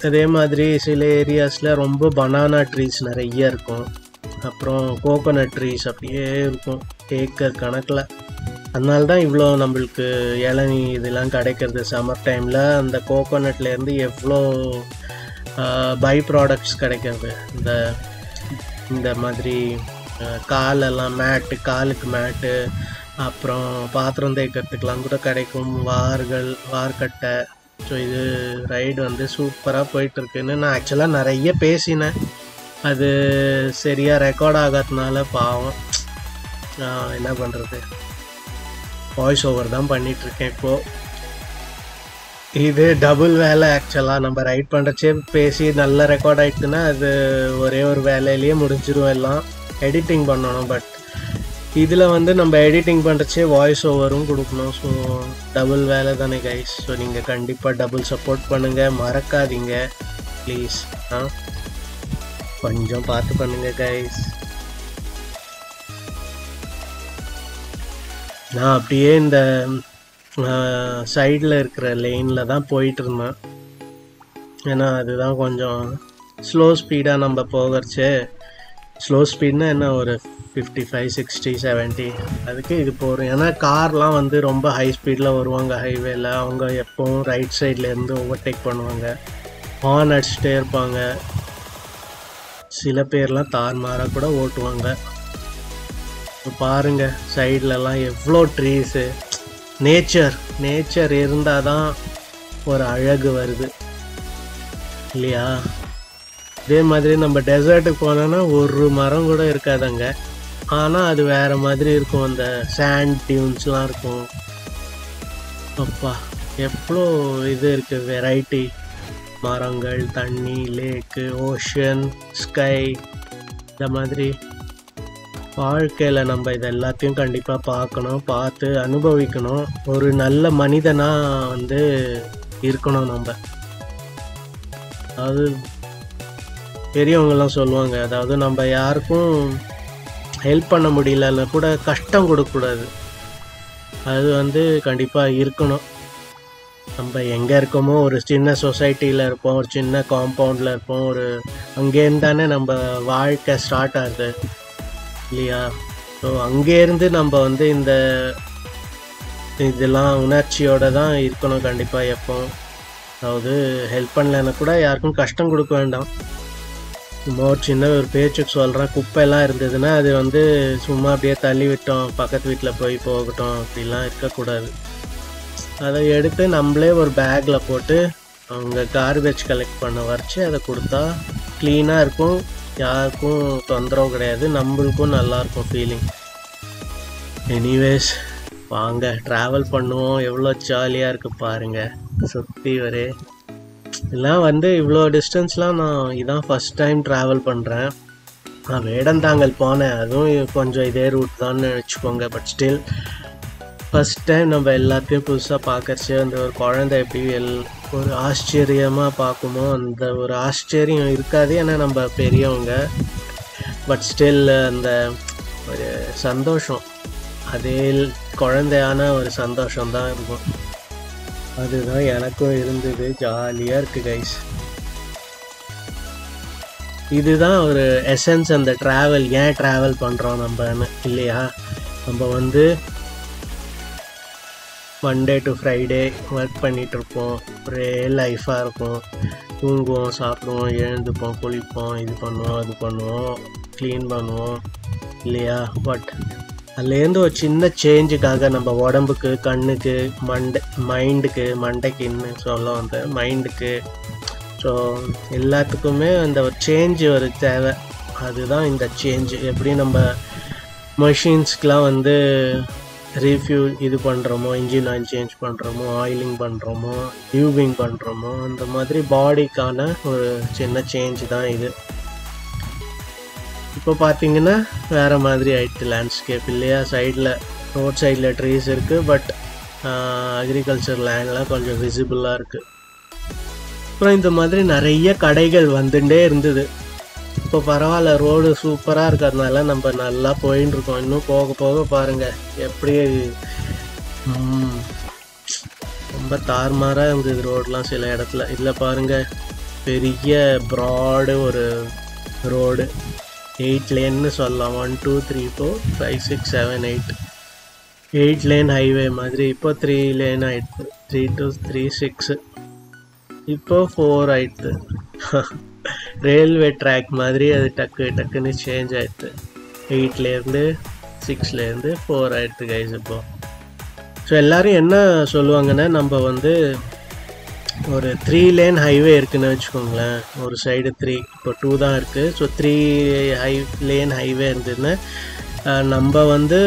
அதே மாதிரி சில ஏரியாஸில் ரொம்ப பனானா ட்ரீஸ் நிறைய இருக்கும். அப்புறம் கோகோனட் ட்ரீஸ் அப்படியே இருக்கும் ஏக்கர் கணக்கில். அதனால தான் இவ்வளோ நம்மளுக்கு இளநீ இதெல்லாம் கிடைக்கிறது சம்மர் டைமில். அந்த கோகோனட்லேருந்து எவ்வளோ பை ப்ராடக்ட்ஸ் கிடைக்கிறது. இந்த மாதிரி காலெல்லாம் மேட்டு, காலுக்கு மேட்டு, அப்புறம் பாத்திரம் தேய்க்கிறதுக்கெலாம் கூட கிடைக்கும், வார்கட்டை. ஸோ இது ரைடு வந்து சூப்பராக போயிட்டுருக்குன்னு நான் ஆக்சுவலாக நிறைய பேசினேன். அது சரியாக ரெக்கார்ட் ஆகாததுனால பாவம் என்ன பண்ணுறது, வாய்ஸ் ஓவர் தான் பண்ணிகிட்ருக்கேன் இப்போது. இது டபுள் வேலை ஆக்சுவலாக. நம்ம ரைட் பண்ணுறச்சே பேசி நல்லா ரெக்கார்ட் ஆகிடுச்சுன்னா அது ஒரே ஒரு வேலையிலேயே முடிஞ்சிடும், எல்லாம் எடிட்டிங் பண்ணணும். பட் இதில் வந்து நம்ம எடிட்டிங் பண்ணுறச்சே வாய்ஸ் ஓவரும் கொடுக்கணும். ஸோ டபுள் வேலை தானே கைஸ். ஸோ நீங்கள் கண்டிப்பாக டபுள் சப்போர்ட் பண்ணுங்கள், மறக்காதீங்க ப்ளீஸ். கொஞ்சம் பார்த்து பண்ணுங்கள் கைஸ். நான் அப்படியே இந்த சைடில் இருக்கிற லைனில் தான் போயிட்டு இருந்தேன். ஏன்னா அதுதான் கொஞ்சம் ஸ்லோ ஸ்பீடாக நம்ம போகிறச்சே. ஸ்லோ ஸ்பீட்னா என்ன, ஒரு 55, 60, 70 அதுக்கு இது போகிறோம். ஏன்னா கார்லாம் வந்து ரொம்ப ஹை ஸ்பீடில் வருவாங்க ஹைவேல. அவங்க எப்போவும் ரைட் சைட்லேருந்து ஓவர்டேக் பண்ணுவாங்க, ஹார்ன் அடிச்சுட்டே இருப்பாங்க. சில பேர்லாம் தார்மாராக கூட ஓட்டுவாங்க. பாருங்கள் சைட்லலாம் எவ்வளோ ட்ரீஸு. நேச்சர் இருந்தால் தான் ஒரு அழகு வருது இல்லையா? இதே மாதிரி நம்ம டெசர்ட்டுக்கு போனோன்னா ஒரு மரம் கூட இருக்காதுங்க, ஆனால் அது வேறு மாதிரி இருக்கும். அந்த சாண்ட் டியூன்ஸ்லாம் இருக்கும். அப்பா எவ்வளோ இது இருக்குது, வெரைட்டி. மரங்கள், தண்ணி, லேக்கு, ஓஷன், ஸ்கை, இந்த மாதிரி வாழ்க்கையில் நம்ம இது எல்லாத்தையும் கண்டிப்பாக பார்க்கணும், பார்த்து அனுபவிக்கணும். ஒரு நல்ல மனிதனாக வந்து இருக்கணும் நம்ம. அதாவது பெரியவங்கெல்லாம் சொல்லுவாங்க, அதாவது நம்ம யாருக்கும் ஹெல்ப் பண்ண முடியலன்னா கூட கஷ்டம் கொடுக்கக்கூடாது. அது வந்து கண்டிப்பாக இருக்கணும். நம்ம எங்கே இருக்கோமோ, ஒரு சின்ன சொசைட்டியில் இருப்போம், ஒரு சின்ன காம்பவுண்டில் இருப்போம், ஒரு அங்கேருந்து தானே நம்ம வாழ்க்கை ஸ்டார்ட் ஆகுது இல்லையா? ஸோ அங்கேருந்து நம்ம வந்து இதெல்லாம் உணர்ச்சியோடு தான் இருக்கணும் கண்டிப்பாக எப்போ. அதாவது ஹெல்ப் பண்ணலைன்னா கூட யாருக்கும் கஷ்டம் கொடுக்க வேண்டாம். சும்மா ஒரு சின்ன ஒரு பேச்சுக்கு சொல்கிறேன், குப்பையெல்லாம் இருந்ததுன்னா அது வந்து சும்மா அப்படியே தள்ளி விட்டோம், பக்கத்து வீட்டில் போய் போகட்டும், அப்படிலாம் இருக்கக்கூடாது. அதை எடுத்து நம்மளே ஒரு பேக்கில் போட்டு அவங்க கார்பேஜ் கலெக்ட் பண்ண வரைச்சி அதை கொடுத்தா க்ளீனாக இருக்கும், யாருக்கும் தொந்தரவு கிடையாது, நம்மளுக்கும் நல்லாயிருக்கும் ஃபீலிங். எனிவேஸ் வாங்க ட்ராவல் பண்ணுவோம். எவ்வளோ ஜாலியாக இருக்குது பாருங்கள், சுற்றி வரே எல்லாம் வந்து இவ்வளோ டிஸ்டன்ஸ்லாம் நான் இதான் ஃபஸ்ட் டைம் ட்ராவல் பண்ணுறேன். நான் வேடந்தாங்கல் போனேன், அதுவும் கொஞ்சம் இதே ரூட் தான் வச்சுக்கோங்க. பட் ஸ்டில் ஃபஸ்ட் டைம் நம்ம எல்லாத்தையும் புதுசாக பார்க்கறச்சு அந்த ஒரு குழந்தை எப்படி ஒரு ஆச்சரியமாக பார்க்குமோ அந்த ஒரு ஆச்சரியம் இருக்காது, ஏன்னா நம்ம பெரியவங்க. பட் ஸ்டில் அந்த ஒரு சந்தோஷம், அதே குழந்தையான ஒரு சந்தோஷம்தான் இருக்கும். அதுதான் எனக்கும் இருந்தது. ஜாலியாக இருக்குது கைஸ். இதுதான் ஒரு எசன்ஸ் அந்த ட்ராவல். ஏன் ட்ராவல் பண்ணுறோம் நம்மன்னு இல்லையா? நம்ம வந்து மண்டே டு ஃப்ரைடே ஒர்க் பண்ணிகிட்ருப்போம், ஒரே லைஃபாக இருக்கும். தூங்குவோம், சாப்பிடுவோம், எழுந்துப்போம், குளிப்போம், இது பண்ணுவோம், அது பண்ணுவோம், க்ளீன் பண்ணுவோம் இல்லையா? பட் அதுலேருந்து ஒரு சின்ன சேஞ்சுக்காக நம்ம உடம்புக்கு, கண்ணுக்கு, மண்டைக்குன்னு சொல்ல வந்த மைண்டுக்கு, ஸோ எல்லாத்துக்குமே அந்த ஒரு சேஞ்சு ஒரு தேவை. அதுதான் இந்த சேஞ்சு. எப்படி நம்ம மெஷின்ஸ்க்கெலாம் வந்து ரீஃப்யூல் இது பண்ணுறோமோ, இன்ஜின் ஆயில் சேஞ்ச் பண்ணுறோமோ, ஆயிலிங் பண்ணுறோமோ, டியூபிங் பண்ணுறோமோ, அந்த மாதிரி பாடிக்கான ஒரு சின்ன சேஞ்ச் தான் இது. இப்போ பார்த்தீங்கன்னா வேறு மாதிரி ஆகிடுது லேண்ட்ஸ்கேப் இல்லையா? சைடில் ரோட் சைடில் ட்ரீஸ் இருக்குது, பட் அக்ரிகல்ச்சர் லேண்ட்லாம் கொஞ்சம் விசிபிளாக இருக்குது. அப்புறம் இந்த மாதிரி நிறைய கடைகள் வந்துட்டே இருந்தது. இப்போ பரவாயில்ல, ரோடு சூப்பராக இருக்கிறதுனால நம்ம நல்லா போயின்னு இருக்கோம். இன்னும் போக போக பாருங்கள் எப்படி ரொம்ப தாறுமாறாக இருந்தது ரோடெலாம் சில இடத்துல. இதில் பாருங்கள், பெரிய ப்ராடு ஒரு ரோடு, 8 லேன்னு சொல்லலாம். 1 2 3 4 5 6 7 8 லேன் ஹைவே மாதிரி. இப்போ 3 லேன் ஆயிடுது. 3 2 3 6 இப்போ 4 ஆயிடுது. ரயில்வே ட்ராக் மாதிரி அது டக்குன்னு சேஞ்ச் ஆயிடுது. 8லேருந்து 6லேருந்து 4 ஆயிடுது கைஸ் இப்போ. ஸோ எல்லோரும் என்ன சொல்லுவாங்கன்னா, நம்ம வந்து ஒரு 3 லேன் ஹைவே இருக்குதுன்னு வச்சுக்கோங்களேன். ஒரு சைடு 3, இப்போ 2 தான் இருக்குது. ஸோ 3 லேன் ஹைவே இருந்ததுன்னா நம்ம வந்து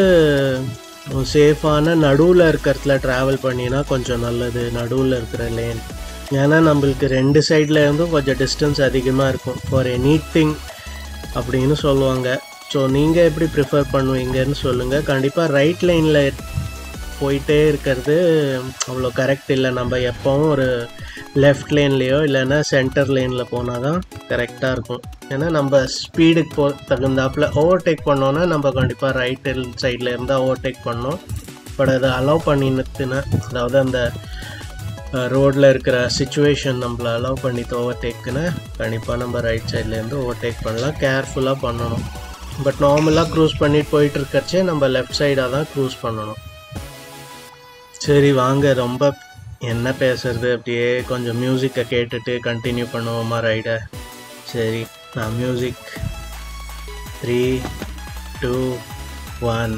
சேஃபான நடுவில் இருக்கிறதுல ட்ராவல் பண்ணினா கொஞ்சம் நல்லது, நடுவில் இருக்கிற லேன். ஏன்னா நம்மளுக்கு 2 சைடில் இருந்தும் கொஞ்சம் டிஸ்டன்ஸ் அதிகமாக இருக்கும் ஃபார் எனிதிங் அப்படின்னு சொல்லுவாங்க. ஸோ நீங்கள் எப்படி ப்ரிஃபர் பண்ணுவீங்கன்னு சொல்லுங்கள். கண்டிப்பாக ரைட் லைனில் போயிட்டே இருக்கிறது அவ்வளோ கரெக்ட் இல்லை. நம்ம எப்போவும் ஒரு லெஃப்ட் லேன்லேயோ இல்லைன்னா சென்டர் லேனில் போனால் தான் கரெக்டாக இருக்கும். ஏன்னா நம்ம ஸ்பீடுக்கு தகுந்தாப்பில் ஓவர்டேக் பண்ணோன்னா நம்ம கண்டிப்பாக ரைட் சைடில் இருந்தால் ஓவர்டேக் பண்ணோம். பட் அதை அலோவ் பண்ணினுத்துன்னா, அதாவது அந்த ரோடில் இருக்கிற சிச்சுவேஷன் நம்மளை அலோவ் பண்ணி ஓவர்டேக்குன்னா கண்டிப்பாக நம்ம ரைட் சைட்லேருந்து ஓவர்டேக் பண்ணலாம். கேர்ஃபுல்லாக பண்ணணும். பட் நார்மலாக க்ரூஸ் பண்ணிட்டு போயிட்டு இருக்கிறச்சே நம்ம லெஃப்ட் சைடாக தான் க்ரூஸ் பண்ணணும். சரி வாங்க, ரொம்ப என்ன பேசுறது, அப்படியே கொஞ்சம் மியூசிக்கை கேட்டுட்டு கண்டினியூ பண்ணுவோமா ரைடை? சரி, நான் மியூசிக் 3 2 1.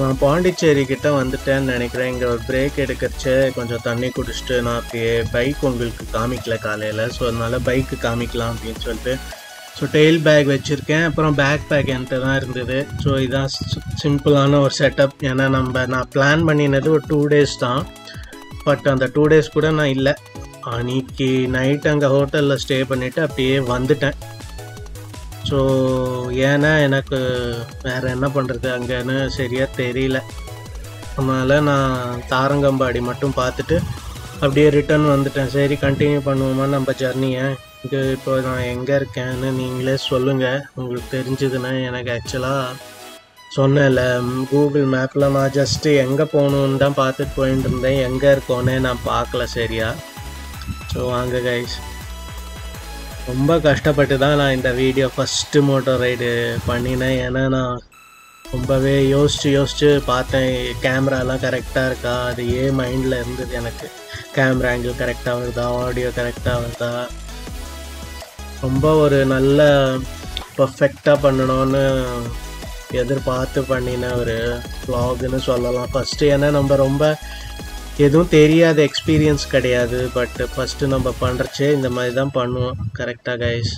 நான் பாண்டிச்சேரி கிட்டே வந்துட்டேன்னு நினைக்கிறேன். இங்கே ஒரு பிரேக் எடுக்கிறச்சே கொஞ்சம் தண்ணி குடிச்சிட்டு நான் அப்படியே பைக் உங்களுக்கு காமிக்கல காலையில். ஸோ அதனால் பைக்கு காமிக்கலாம் அப்படின்னு சொல்லிட்டு ஸோ டெயில் பேக் வச்சுருக்கேன். அப்புறம் பேக் பேக் என்கிட்ட தான் இருந்தது. ஸோ இதுதான் சிம்பிளான ஒரு செட்டப். ஏன்னா நான் பிளான் பண்ணினது ஒரு 2 days தான். பட் அந்த 2 days கூட நான் இல்லை. அன்றைக்கி நைட் அங்கே ஹோட்டலில் ஸ்டே பண்ணிவிட்டு அப்படியே வந்துட்டேன். ஸோ ஏன்னா எனக்கு வேறு என்ன பண்ணுறது அங்கேன்னு சரியாக தெரியல. அதனால் நான் தாரங்கம்பாடி மட்டும் பார்த்துட்டு அப்படியே ரிட்டர்ன் வந்துட்டேன். சரி கண்டினியூ பண்ணுவோமா நம்ம ஜர்னியை. இது இப்போ நான் எங்கே இருக்கேன்னு நீங்களே சொல்லுங்கள், உங்களுக்கு தெரிஞ்சதுன்னா. எனக்கு ஆக்சுவலாக சொன்னேன்ல, கூகுள் மேப்பில் நான் ஜஸ்ட்டு எங்கே போகணுன்னு தான் பார்த்துட்டு போயிட்டு இருந்தேன். எங்கே இருக்கோன்னே நான் பார்க்கல சரியா. ஸோ வாங்க கைஸ், ரொம்ப கஷ்டப்பட்டு தான் நான் இந்த வீடியோ ஃபஸ்ட்டு மோட்டார் ரைடு பண்ணினேன். ஏன்னா நான் ரொம்பவே யோசித்து பார்த்தேன், கேமராலாம் கரெக்டாக இருக்கா. அது மைண்டில் இருந்தது எனக்கு. கேமரா ஆங்கிள் கரெக்டாக வருதா, ஆடியோ கரெக்டாக வருதா, ரொம்ப ஒரு நல்ல பர்ஃபெக்டாக பண்ணணும்னு எதிர்பார்த்து பண்ணின ஒரு vlogன்னு சொல்லலாம் ஃபஸ்ட்டு. ஏன்னா நம்ம ரொம்ப எதுவும் தெரியாத எக்ஸ்பீரியன்ஸ் கிடையாது. பட் ஃபஸ்ட்டு நம்ம பண்ணுறச்சே இந்த மாதிரி தான் பண்ணுவோம் கரெக்டாக கைஸ்.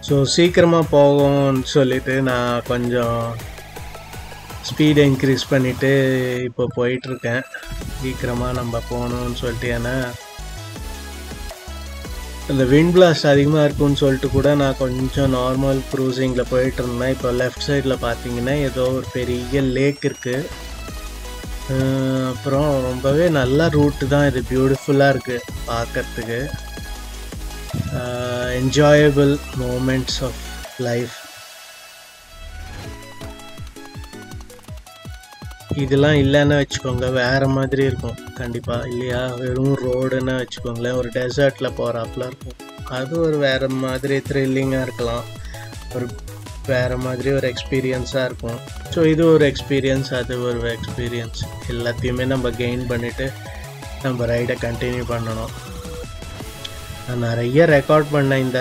ஸோ சீக்கிரமாக போகும்னு சொல்லிவிட்டு நான் கொஞ்சம் ஸ்பீடை இன்க்ரீஸ் பண்ணிவிட்டு இப்போ போயிட்டுருக்கேன். சீக்கிரமாக நம்ம போகணுன்னு சொல்லிட்டு. ஏன்னா இந்த விண்ட் பிளாஸ்ட் அதிகமாக இருக்குன்னு சொல்லிட்டு கூட நான் கொஞ்சம் நார்மல் க்ரூசிங்கில் போயிட்டு இருந்தேன். இப்போ லெஃப்ட் சைடில் பார்த்தீங்கன்னா ஏதோ ஒரு பெரிய லேக் இருக்குது. அப்புறம் ரொம்பவே நல்ல ரூட்டு தான் இது, பியூட்டிஃபுல்லாக இருக்குது பார்க்கறதுக்கு. enjoyable moments of life. இதெல்லாம் இல்லைன்னு வச்சுக்கோங்க, வேறு மாதிரி இருக்கும் கண்டிப்பாக இல்லையா. வெறும் ரோடுன்னு வச்சுக்கோங்களேன், ஒரு டெசர்ட்டில் போகிறாப்புல இருக்கும். அது ஒரு வேறு மாதிரி த்ரில்லிங்காக இருக்கலாம், ஒரு வேறு மாதிரி ஒரு எக்ஸ்பீரியன்ஸாக இருக்கும். ஸோ இது ஒரு எக்ஸ்பீரியன்ஸ், அது ஒரு எக்ஸ்பீரியன்ஸ். எல்லாத்தையுமே நம்ம கெயின் பண்ணிவிட்டு நம்ம ரைடை கண்டினியூ பண்ணணும். நான் நிறைய ரெக்கார்ட் பண்ணேன் இந்த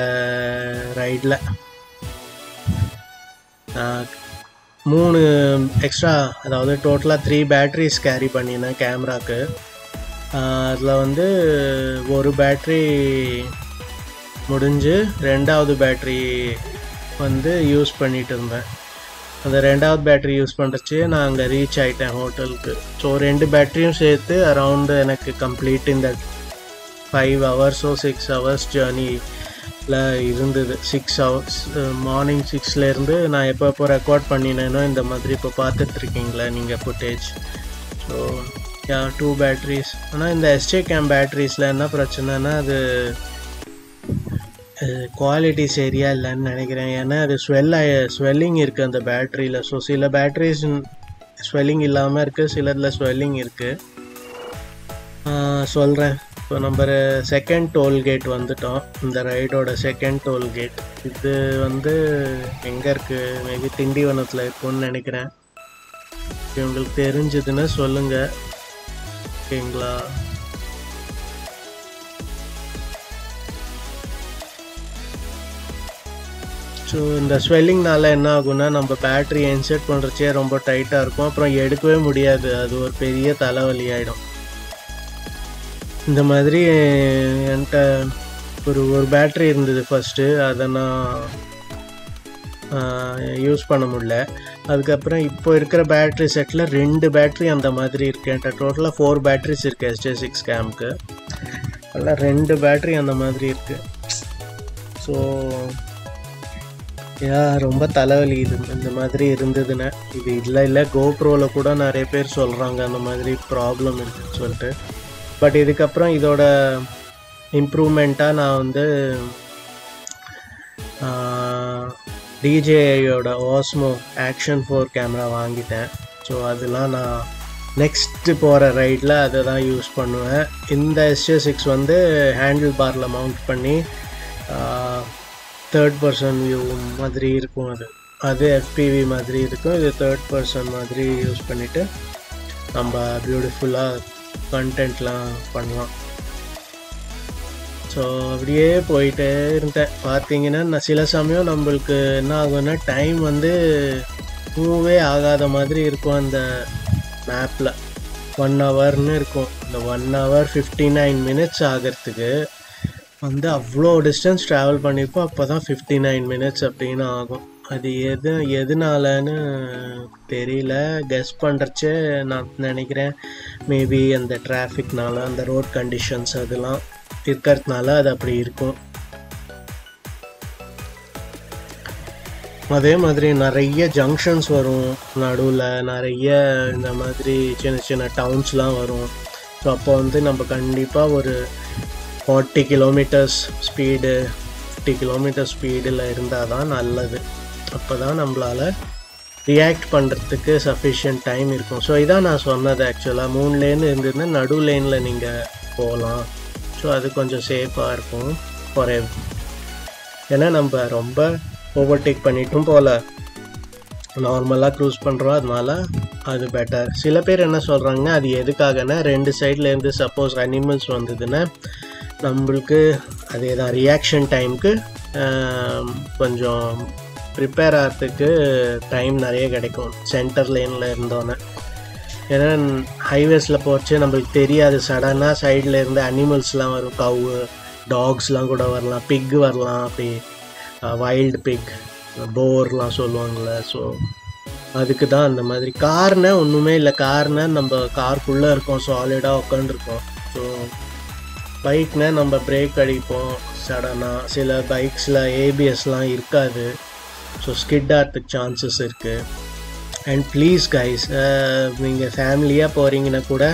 ரைடில். நான் 3 எக்ஸ்ட்ரா, அதாவது டோட்டலாக 3 பேட்ரிஸ் கேரி பண்ணினேன் கேமராவுக்கு. அதில் வந்து ஒரு பேட்ரி முடிஞ்சு 2வது பேட்ரி வந்து யூஸ் பண்ணிகிட்டு இருந்தேன். அந்த 2வது பேட்ரி யூஸ் பண்ணுறச்சு நான் அங்கே ரீச் ஆகிட்டேன் ஹோட்டலுக்கு. ஸோ 2 பேட்ரியும் சேர்த்து அரவுண்டு எனக்கு கம்ப்ளீட் இந்த 5 hours or 6 hours ஜேர்னி இருந்தது 6 ஹவர்ஸ். மார்னிங் 6லேருந்து நான் எப்போ ரெக்கார்ட் பண்ணினேனோ இந்த மாதிரி இப்போ பார்த்துட்ருக்கீங்களா நீங்கள் ஃபுட்டேஜ். So 2 Patrice. ஆனால் இந்த எஸ்ஜே கேம் பேட்ரிஸில் என்ன பிரச்சனைனா அது குவாலிட்டி சரியாக இல்லைன்னு நினைக்கிறேன். ஏன்னா அது ஸ்வெல்லிங் இருக்குது அந்த பேட்ரியில். ஸோ சில பேட்ரிஸ் ஸ்வெல்லிங் இல்லாமல் இருக்குது, சிலதில் ஸ்வெல்லிங் இருக்குது. சொல்கிறேன். இப்போ நம்ம செகண்ட் டோல்கேட் வந்துட்டோம். இந்த ரைடோட செகண்ட் டோல்கேட் இது வந்து எங்கே இருக்குது? மேபி திண்டிவனத்தில் இருக்குன்னு நினைக்கிறேன். உங்களுக்கு தெரிஞ்சதுன்னா சொல்லுங்கள், ஓகேங்களா? ஸோ இந்த ஸ்வெல்லிங்னால என்ன ஆகும்னா நம்ம பேட்ரி இன்செர்ட் பண்ணுறச்சே ரொம்ப டைட்டாக இருக்கும், அப்புறம் எடுக்கவே முடியாது. அது ஒரு பெரிய தலைவலி ஆகிடும். இந்த மாதிரி என்கிட்ட ஒரு பேட்ரி இருந்தது ஃபஸ்ட்டு, அதை நான் யூஸ் பண்ண முடியல. அதுக்கப்புறம் இப்போ இருக்கிற பேட்ரி செட்டில் 2 பேட்ரி அந்த மாதிரி இருக்குது. என்கிட்ட டோட்டலாக 4 பேட்ரிஸ் இருக்குது SJ6 கேம்க்கு. அதில் 2 பேட்ரி அந்த மாதிரி இருக்குது. ஸோ ரொம்ப தலைவலி இது இந்த மாதிரி இருந்ததுன்னா. இது இல்லை கோப்ரோவில் கூட நிறைய பேர் சொல்கிறாங்க அந்த மாதிரி ப்ராப்ளம் இருக்குதுன்னு சொல்லிட்டு. பட் இதுக்கப்புறம் இதோட இம்ப்ரூவ்மெண்ட்டாக நான் வந்து DJIயோட Osmo Action 4 கேமரா வாங்கிட்டேன். ஸோ அதெல்லாம் நான் நெக்ஸ்ட்டு போகிற ரைடில் அதை தான் யூஸ் பண்ணுவேன். இந்த SJ6 வந்து ஹேண்டில் பாரில் மவுண்ட் பண்ணி தேர்ட் பர்சன் வியூ மாதிரி இருக்கும். அது FPV மாதிரி இருக்கும். இது தேர்ட் பர்சன் மாதிரி யூஸ் பண்ணிவிட்டு நம்ம பியூட்டிஃபுல்லாக கண்டென்ட்லாம் பண்ணலாம். ஸோ அப்படியே போயிட்டே இருந்தேன். பார்த்தீங்கன்னா நான் சில சமயம் நம்மளுக்கு என்ன ஆகும்னா டைம் வந்து மூவே ஆகாத மாதிரி இருக்கும். அந்த மேப்பில் 1 ஹவர்னு இருக்கும். இந்த 1 ஹவர் 59 மினிட்ஸ் ஆகிறதுக்கு வந்து அவ்வளோ டிஸ்டன்ஸ் ட்ராவல் பண்ணியிருப்போம். அப்போ தான் 59 மினிட்ஸ் அப்படின்னு ஆகும். அது எதுனாலன்னு தெரியல. கெஸ் பண்ணுறச்சே நான் நினைக்கிறேன் மேபி அந்த டிராஃபிக்னால, அந்த ரோட் கண்டிஷன்ஸ் அதெல்லாம் இருக்கிறதுனால அது அப்படி இருக்கும். அதே மாதிரி நிறைய ஜங்ஷன்ஸ் வரும் நடுவில், நிறைய இந்த மாதிரி சின்ன சின்ன டவுன்ஸ்லாம் வரும். ஸோ அப்போ வந்து நம்ம கண்டிப்பாக ஒரு 40 கிலோமீட்டர்ஸ் ஸ்பீடு 50 கிலோமீட்டர் ஸ்பீடில் இருந்தால் தான் நல்லது. அப்போ தான் நம்மளால் ரியாக்ட் பண்ணுறதுக்கு சஃபிஷியன்ட் டைம் இருக்கும். ஸோ இதான் நான் சொன்னது. ஆக்சுவலாக 3 லேன் இருந்ததுன்னா நடு லேனில் நீங்கள் போகலாம். ஸோ அது கொஞ்சம் சேஃபாக இருக்கும் ஃபார் ஏன்னா நம்ம ரொம்ப ஓவர்டேக் பண்ணிட்டும் போல் நார்மலாக க்ரூஸ் பண்ணுறோம், அதனால அது பெட்டர். சில பேர் என்ன சொல்கிறாங்கன்னா அது எதுக்காகனா 2 சைட்லேருந்து சப்போஸ் அனிமல்ஸ் வந்ததுன்னா நம்மளுக்கு அதே தான் ரியாக்ஷன் டைமுக்கு கொஞ்சம் ப்ரிப்பேர் ஆகிறதுக்கு டைம் நிறைய கிடைக்கும் சென்டர் லேனில் இருந்தோன்னே. ஏன்னா ஹைவேஸில் போச்சு நம்மளுக்கு தெரியாது, சடனாக சைடில் இருந்து அனிமல்ஸ்லாம் வரும். கவு டாக்ஸ்லாம் கூட வரலாம், பிக் வரலாம், அப்படி வைல்டு பிக் போர்லாம் சொல்லுவாங்கள்ல. ஸோ அதுக்கு தான் அந்த மாதிரி. கார்னா ஒன்றுமே இல்லை. கார்னா நம்ம காருக்குள்ளே இருக்கோம், சாலிடாக உட்காந்துருக்கோம். ஸோ பைக்னா நம்ம பிரேக் அடிப்போம் சடனாக. சில பைக்ஸில் ABSலாம் இருக்காது. ஸோ ஸ்கிட் ஆகிறதுக்கு சான்சஸ் இருக்குது. அண்ட் ப்ளீஸ் கைஸ், நீங்கள் ஃபேமிலியாக போகிறீங்கன்னா கூட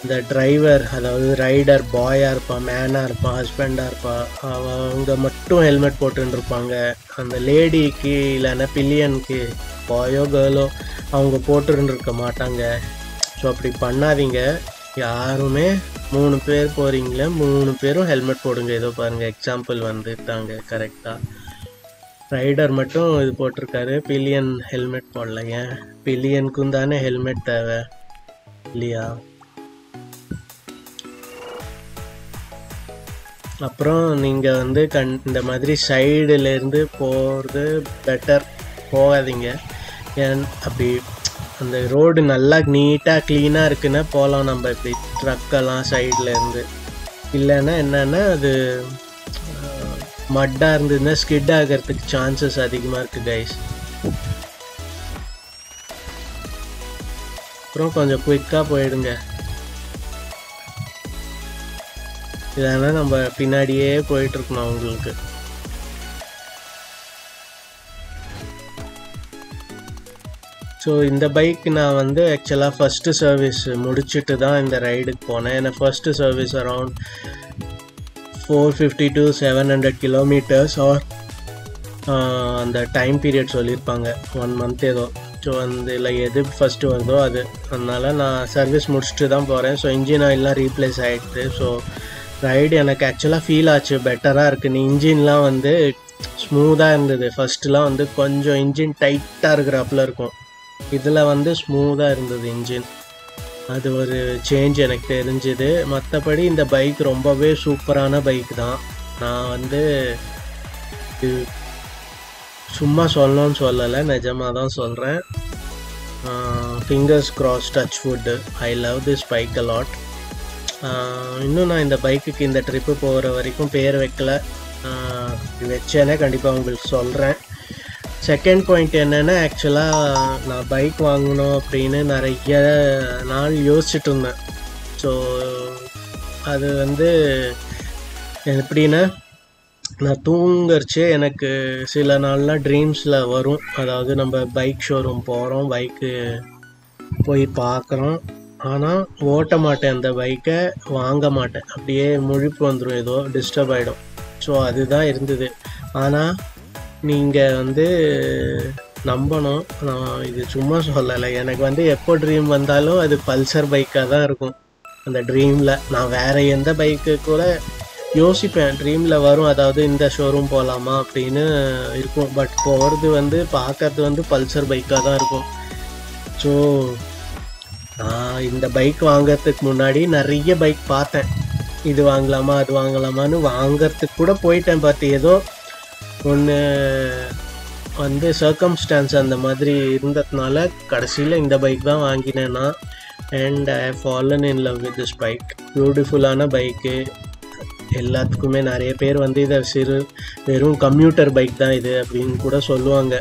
இந்த டிரைவர், அதாவது ரைடர் பாயாக இருப்பான், மேனாக இருப்பான், ஹஸ்பண்டாக இருப்பான், அவங்க மட்டும் ஹெல்மெட் போட்டுருப்பாங்க. அந்த லேடிக்கு இல்லைன்னா பில்லியனுக்கு பாயோ கேர்ளோ அவங்க போட்டுருக்க மாட்டாங்க. ஸோ அப்படி பண்ணாதீங்க யாருமே. 3 பேர் போகிறீங்களே, 3 பேரும் ஹெல்மெட் போடுங்க. ஏதோ பாருங்கள் எக்ஸாம்பிள் வந்துட்டாங்க கரெக்டாக. ரைடர் மட்டும் இது போட்டிருக்காரு, பில்லியன் ஹெல்மெட் போடல. ஏன் பில்லியனுக்கும் தானே ஹெல்மெட் தேவை இல்லையா? அப்புறம் நீங்கள் வந்து இந்த மாதிரி சைடுலேருந்து போகிறது பெட்டர், போகாதீங்க. ஏன் அப்படி அந்த ரோடு நல்லா நீட்டாக க்ளீனாக இருக்குன்னா போகலாம் நம்ம. இப்படி ட்ரக்கெல்லாம் சைடில் இருந்து இல்லைன்னா என்னென்னா அது மட்டாக இருந்ததுன்னா ஸ்கிட் ஆகிறதுக்கு சான்சஸ் அதிகமாக இருக்குது கைஸ். அப்புறம் கொஞ்சம் குயிக்காக போயிடுங்க. இல்லைன்னா நம்ம பின்னாடியே போயிட்டுருக்கணும் உங்களுக்கு. ஸோ இந்த பைக் நான் வந்து ஆக்சுவலாக ஃபஸ்ட்டு சர்வீஸ் முடிச்சுட்டு தான் இந்த ரைடுக்கு போனேன். ஏன்னா first service around 450 to 700 kilometers or அந்த டைம் பீரியட் சொல்லியிருப்பாங்க 1 month ஏதோ. ஸோ அந்த இல்லை எது ஃபஸ்ட்டு வருதோ அது, அதனால் நான் சர்வீஸ் முடிச்சுட்டு தான் போகிறேன். ஸோ இன்ஜின் ஆயிலெலாம் ரீப்ளேஸ் ஆகிடுது. ஸோ ரைடு எனக்கு ஆக்சுவலாக ஃபீல் ஆச்சு, பெட்டராக இருக்குது. இன்ஜின்லாம் வந்து ஸ்மூத்தாக இருந்தது. ஃபஸ்ட்டுலாம் வந்து கொஞ்சம் இன்ஜின் டைட்டாக இருக்கிறாப்புல இருக்கும், இதில் வந்து ஸ்மூத்தாக இருந்தது இன்ஜின். அது ஒரு சேஞ்ச் எனக்கு தெரிஞ்சுது. மற்றபடி இந்த பைக் ரொம்பவே சூப்பரான பைக் தான். நான் வந்து சும்மா சொல்லணும்னு சொல்லலை, நிஜமாக தான் சொல்கிறேன். Fingers cross, touch wood, I love this bike a lot. இன்னும் நான் இந்த பைக்குக்கு இந்த ட்ரிப்பு போகிற வரைக்கும் பேர் வைக்கல, வச்சேனே கண்டிப்பாக உங்களுக்கு சொல்கிறேன். செகண்ட் பாயிண்ட் என்னென்னா, ஆக்சுவலாக நான் பைக் வாங்கணும் அப்படின்னு நிறைய நாள் யோசிச்சுட்டு இருந்தேன். ஸோ அது வந்து எப்படின்னா, நான் தூங்கறச்சே எனக்கு சில நாள்லாம் ட்ரீம்ஸில் வரும். அதாவது நம்ம பைக் ஷோரூம் போகிறோம், பைக்கு போய் பார்க்குறோம், ஆனால் ஓட்ட மாட்டேன், அந்த பைக்கை வாங்க மாட்டேன், அப்படியே முழிப்பு வந்துடும், ஏதோ டிஸ்டர்ப் ஆகிடும். ஸோ அதுதான் இருந்தது. ஆனால் நீங்கள் வந்து நம்பணும், நான் இது சும்மா சொல்லலை. எனக்கு வந்து எப்போ ட்ரீம் வந்தாலும் அது பல்சர் பைக்காக தான் இருக்கும். அந்த ட்ரீமில் நான் வேறு எந்த பைக்கு கூட யோசிப்பேன், ட்ரீமில் வரும், அதாவது இந்த ஷோரூம் போகலாமா அப்படின்னு இருக்கும். பட் போகிறது வந்து பார்க்கறது வந்து பல்சர் பைக்காக தான் இருக்கும். ஸோ நான் இந்த பைக் வாங்கிறதுக்கு முன்னாடி நிறைய பைக் பார்த்தேன், இது வாங்கலாமா அது வாங்கலாமான்னு. வாங்கிறதுக்கு கூட போயிட்டேன், பட் ஏதோ ஒன்று வந்து சர்க்கம்ஸ்டான்ஸ் அந்த மாதிரி இருந்ததுனால கடைசியில் இந்த பைக் தான் வாங்கினேன்னா. And I have fallen in love with this bike. பியூட்டிஃபுல்லான பைக்கு. எல்லாத்துக்குமே நிறைய பேர் வந்து இதை வெறும் கம்யூட்டர் பைக் தான் இது அப்படின்னு கூட சொல்லுவாங்க.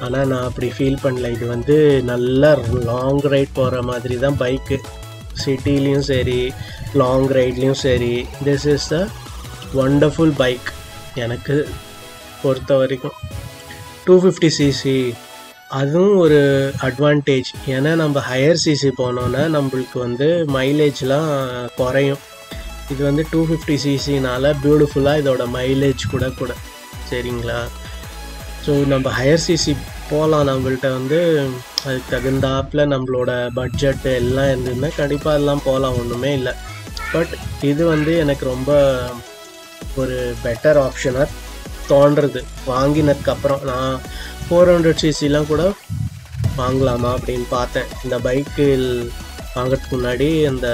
ஆனால் நான் அப்படி ஃபீல் பண்ணல. இது வந்து நல்லா லாங் ரைட் போகிற மாதிரி தான் பைக்கு. சிட்டிலையும் சரி, லாங் ரைட்லேயும் சரி, this is the wonderful bike எனக்கு பொறுத்த வரைக்கும். 250cc அதுவும் ஒரு அட்வான்டேஜ். ஏன்னா நம்ம ஹையர் சிசி போனோன்னா நம்மளுக்கு வந்து மைலேஜ்லாம் குறையும். இது வந்து 250cc பியூட்டிஃபுல்லாக இதோட மைலேஜ் கூட சரிங்களா. ஸோ நம்ம ஹையர் சிசி போகலாம், நம்மள்கிட்ட வந்து அதுக்கு தகுந்தாப்பில் நம்மளோட பட்ஜெட்டு எல்லாம் இருந்ததுன்னா கண்டிப்பாக எல்லாம் போகலாம், ஒன்றுமே இல்லை. பட் இது வந்து எனக்கு ரொம்ப ஒரு பெட்டர் ஆப்ஷனாக தோன்றுறது வாங்கினதுக்கப்புறம். நான் 400cc கூட வாங்கலாமா அப்படின்னு பார்த்தேன் இந்த பைக்கில் வாங்கிறதுக்கு முன்னாடி. அந்த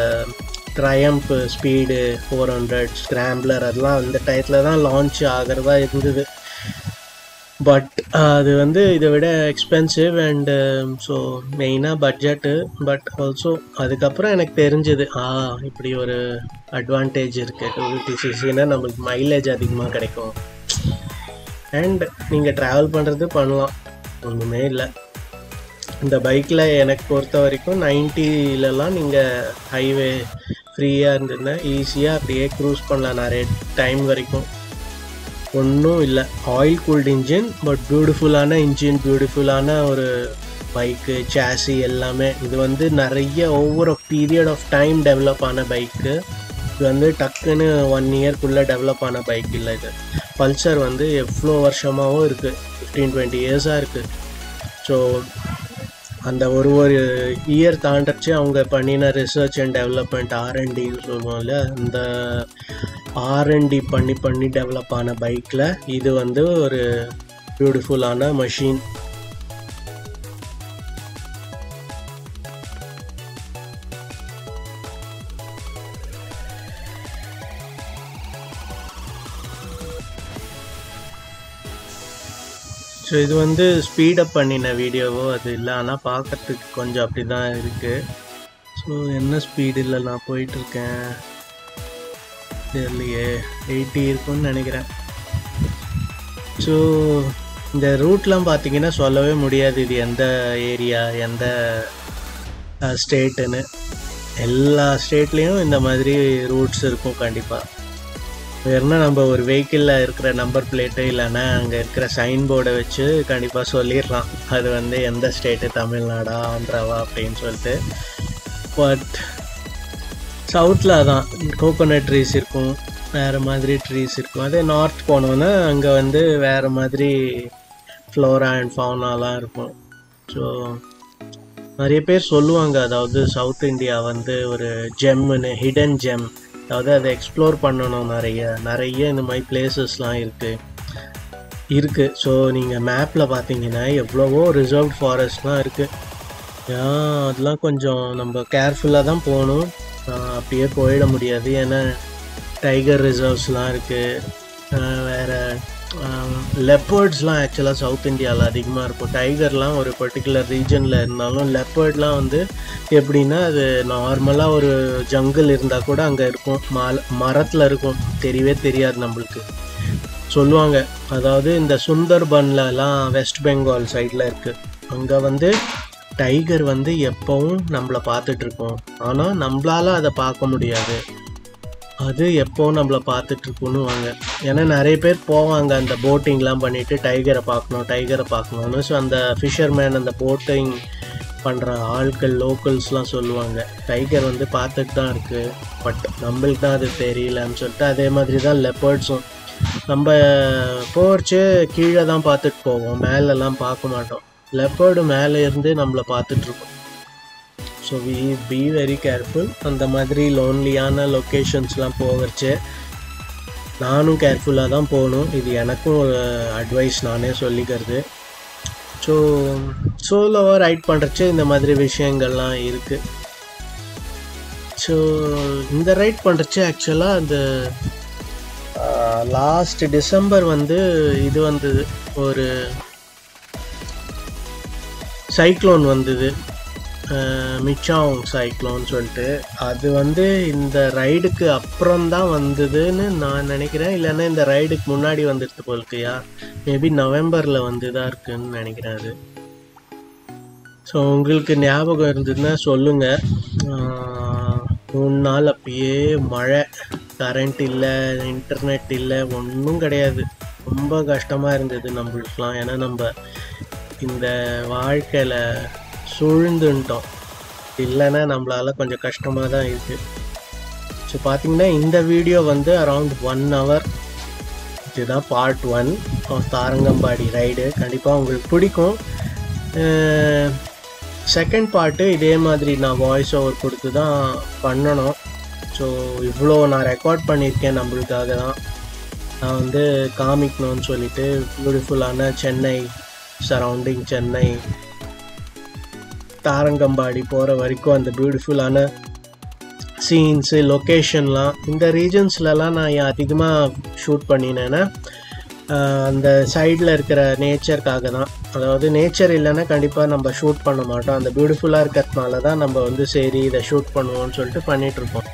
ட்ரையம்ப் ஸ்பீடு 400, ஸ்க்ராம்பிளர் அதெல்லாம் அந்த டயத்தில் தான் லான்ச் ஆகிறதா இருந்தது. பட் அது வந்து இதை விட எக்ஸ்பென்சிவ் அண்டு ஸோ மெயினாக பட்ஜெட்டு. பட் ஆல்சோ அதுக்கப்புறம் எனக்கு தெரிஞ்சது இப்படி ஒரு அட்வான்டேஜ் இருக்குது. 250cc நம்மளுக்கு மைலேஜ் அதிகமாக கிடைக்கும் அண்ட் நீங்கள் ட்ராவல் பண்ணுறது பண்ணலாம், ஒன்றுமே இல்லை. இந்த பைக்கில் எனக்கு பொறுத்த வரைக்கும் 90லலாம் நீங்கள் ஹைவே ஃப்ரீயாக இருந்ததுன்னா ஈஸியாக அப்படியே க்ரூஸ் பண்ணலாம் நிறைய டைம் வரைக்கும். ஒன்றும் இல்லை, ஆயில் கூல்டு இன்ஜின், பட் பியூட்டிஃபுல்லான இன்ஜின், பியூட்டிஃபுல்லான ஒரு பைக்கு, சாசி எல்லாமே. இது வந்து நிறைய over period of time develop ஆன பைக்கு. இது வந்து டக்குன்னு 1 இயர்க்குள்ளே டெவலப் ஆன பைக் இல்லை. இது பல்சர் வந்து எவ்வளோ வருஷமாகவும் இருக்குது, 15-20 இயர்ஸாக இருக்குது. ஸோ அந்த ஒரு இயர் தாண்டச்சு அவங்க பண்ணின ரிசர்ச் அண்ட் டெவலப்மெண்ட், R&Dன்னு சொல்லுவோம்ல, அந்த R&D பண்ணி டெவலப் ஆன பைக்கில் இது வந்து ஒரு பியூட்டிஃபுல்லான மஷின். ஸோ இது வந்து ஸ்பீடப் பண்ணின வீடியோவோ அது இல்லை, ஆனால் பார்க்கறதுக்கு கொஞ்சம் அப்படி தான் இருக்குது. ஸோ என்ன ஸ்பீடில் நான் போயிட்டுருக்கேன் தெரியலையே, 80 இருக்குன்னு நினைக்கிறேன். ஸோ இந்த ரூட்லாம் பார்த்தீங்கன்னா சொல்லவே முடியாது இது எந்த ஏரியா எந்த ஸ்டேட்டுன்னு. எல்லா ஸ்டேட்லேயும் இந்த மாதிரி ரூட்ஸ் இருக்கும் கண்டிப்பாக. வேறுனா நம்ம ஒரு வெஹிக்கிளில் இருக்கிற நம்பர் பிளேட்டு இல்லைன்னா அங்கே இருக்கிற சைன் போர்டை வச்சு கண்டிப்பாக சொல்லிடலாம் அது வந்து எந்த ஸ்டேட்டு, தமிழ்நாடா ஆந்திராவா அப்படின்னு சொல்லிட்டு. பட் சவுத்தில் அதான் கோகோனட் ட்ரீஸ் இருக்கும், வேறு மாதிரி ட்ரீஸ் இருக்கும். அதே நார்த் போனோன்னா அங்கே வந்து வேறு மாதிரி ஃப்ளோரா அண்ட் ஃபவுனாலாம் இருக்கும். ஸோ நிறைய பேர் சொல்லுவாங்க, அதாவது சவுத் இந்தியா வந்து ஒரு ஜெம்முன்னு, ஹிடன் ஜெம், அதாவது அதை எக்ஸ்ப்ளோர் பண்ணணும். நிறைய இந்த மாதிரி பிளேசஸ்லாம் இருக்குது. ஸோ நீங்கள் மேப்பில் பார்த்தீங்கன்னா எவ்வளவோ ரிசர்வ்ட் ஃபாரஸ்ட்லாம் இருக்குது. அதெல்லாம் கொஞ்சம் நம்ம கேர்ஃபுல்லாக தான் போகணும். அப்படியே போயிட முடியாது, ஏன்னா டைகர் ரிசர்வ்ஸ்லாம் இருக்குது. வேறு லெப்பர்ட்ஸ்லாம் ஆக்சுவலாக சவுத் இந்தியாவில் அதிகமாக இருக்கும். டைகர்லாம் ஒரு பர்டிகுலர் ரீஜனில் இருந்தாலும் லெப்பர்ட்லாம் வந்து எப்படின்னா அது நார்மலாக ஒரு ஜங்கிள் இருந்தால் கூட அங்கே இருக்கும், மரத்தில் இருக்கும், தெரியவே தெரியாது நம்மளுக்கு சொல்லுவாங்க. அதாவது இந்த சுந்தர்பன்லலாம் வெஸ்ட் பெங்கால் சைடில் இருக்குது, அங்கே வந்து டைகர் வந்து எப்போவும் நம்மளை பார்த்துட்ருக்கோம், ஆனால் நம்மளால் அதை பார்க்க முடியாது, அது எப்போவும் நம்மளை பார்த்துட்ருக்குன்னு வாங்க. ஏன்னா நிறைய பேர் போவாங்க அந்த போட்டிங்லாம் பண்ணிவிட்டு டைகரை பார்க்கணுன்னு. ஸோ அந்த ஃபிஷர்மேன், அந்த போட்டிங் பண்ணுற ஆட்கள், லோக்கல்ஸ்லாம் சொல்லுவாங்க டைகர் வந்து பார்த்துட்டு தான் இருக்குது, பட் நம்மளுக்கு தான் அது தெரியலன்னு சொல்லிட்டு. அதே மாதிரி தான் லெப்பர்ட்ஸும், நம்ம போர்ச்சு கீழே தான் பார்த்துட்டு போவோம், மேலெல்லாம் பார்க்க மாட்டோம். லெப்பர்டு மேலே இருந்து நம்மளை பார்த்துட்ருக்கோம். So be very careful. அந்த மாதிரி லோன்லியான லொக்கேஷன்ஸ்லாம் போகிறச்சு நானும் கேர்ஃபுல்லாக தான் போகணும். இது எனக்கும் ஒரு அட்வைஸ், நானே சொல்லிக்கிறது. ஸோ சோலோவாக ரைட் பண்ணுறச்சு இந்த மாதிரி விஷயங்கள்லாம் இருக்குது. ஸோ இந்த ரைட் பண்ணுறச்சு ஆக்சுவலாக அந்த லாஸ்ட் டிசம்பர் வந்து இது வந்தது, ஒரு சைக்ளோன் வந்தது, மிச்சாங் சைக்ளோன்னு சொல்லிட்டு. அது வந்து இந்த ரைடுக்கு அப்புறம் தான் வந்ததுன்னு நான் நினைக்கிறேன், இல்லைன்னா இந்த ரைடுக்கு முன்னாடி வந்துடுது போல்க்கையா, மேபி நவம்பரில் வந்து தான் இருக்குன்னு நினைக்கிறேன் அது. ஸோ உங்களுக்கு ஞாபகம் இருந்ததுன்னா சொல்லுங்கள். 3 நாள் அப்பயே மழை, கரண்ட் இல்லை, இன்டர்நெட் இல்லை, ஒன்றும் கிடையாது. ரொம்ப கஷ்டமாக இருந்தது நம்மளுக்குலாம். ஏன்னா நம்ம இந்த வாழ்க்கையில் சூழ்ந்துட்டோம், இல்லைன்னா நம்மளால் கொஞ்சம் கஷ்டமாக தான் இருக்குது. ஸோ பார்த்திங்கன்னா இந்த வீடியோ வந்து அரவுண்ட் 1 hour. இதுதான் பார்ட் 1 தாரங்கம்பாடி ரைடு. கண்டிப்பாக உங்களுக்கு பிடிக்கும். செகண்ட் பார்ட்டு இதே மாதிரி நான் வாய்ஸ் ஓவர் கொடுத்து தான் பண்ணணும். ஸோ இவ்வளோ நான் ரெக்கார்ட் பண்ணியிருக்கேன் நம்மளுக்காக தான். நான் வந்து காமிக்கணும்னு சொல்லிட்டு பியூட்டிஃபுல்லான சென்னை சரௌண்டிங், சென்னை தாரங்கம்பாடி போகிற வரைக்கும் அந்த பியூட்டிஃபுல்லான சீன்ஸு, லொக்கேஷன்லாம் இந்த ரீஜன்ஸ்லலாம் நான் அதிகமாக ஷூட் பண்ணினேன்னா அந்த சைடில் இருக்கிற நேச்சருக்காக தான். அதாவது நேச்சர் இல்லைன்னா கண்டிப்பாக நம்ம ஷூட் பண்ண மாட்டோம். அந்த பியூட்டிஃபுல்லாக இருக்கிறதுனால தான் நம்ம வந்து சரி இதை ஷூட் பண்ணுவோம்னு சொல்லிட்டு பண்ணிகிட்ருப்போம்.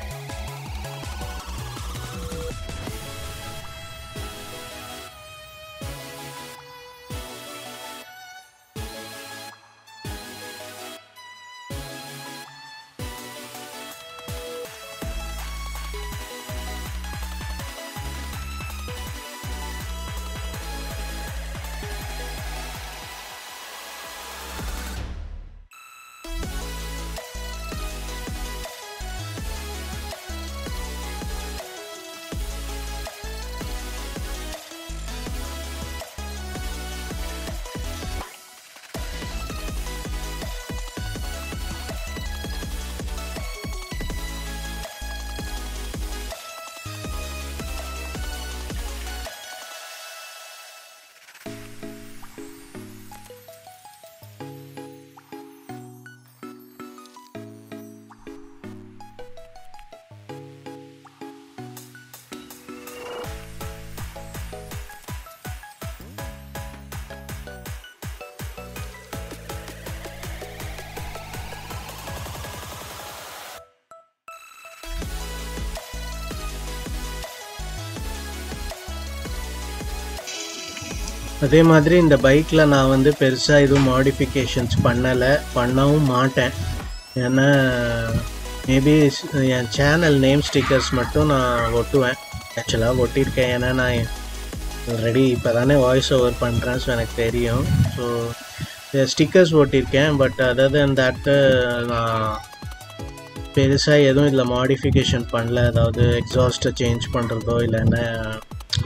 அதே மாதிரி இந்த பைக்கில் நான் வந்து பெருசாக எதுவும் மாடிஃபிகேஷன்ஸ் பண்ணவும் மாட்டேன். ஏன்னா மேபி என் சேனல் நேம் ஸ்டிக்கர்ஸ் மட்டும் நான் ஒட்டுவேன். ஆக்சுவலாக ஒட்டியிருக்கேன், ஏன்னா நான் ஆல்ரெடி இப்போ தானே வாய்ஸ் ஓவர் பண்ணுறேன், ஸோ எனக்கு தெரியும். So stickers ஒட்டியிருக்கேன். பட் அதாவது அந்த நான் பெருசாக எதுவும் இதில் மாடிஃபிகேஷன் பண்ணல. அதாவது எக்ஸாஸ்ட்டை சேஞ்ச் பண்ணுறதோ இல்லைன்னா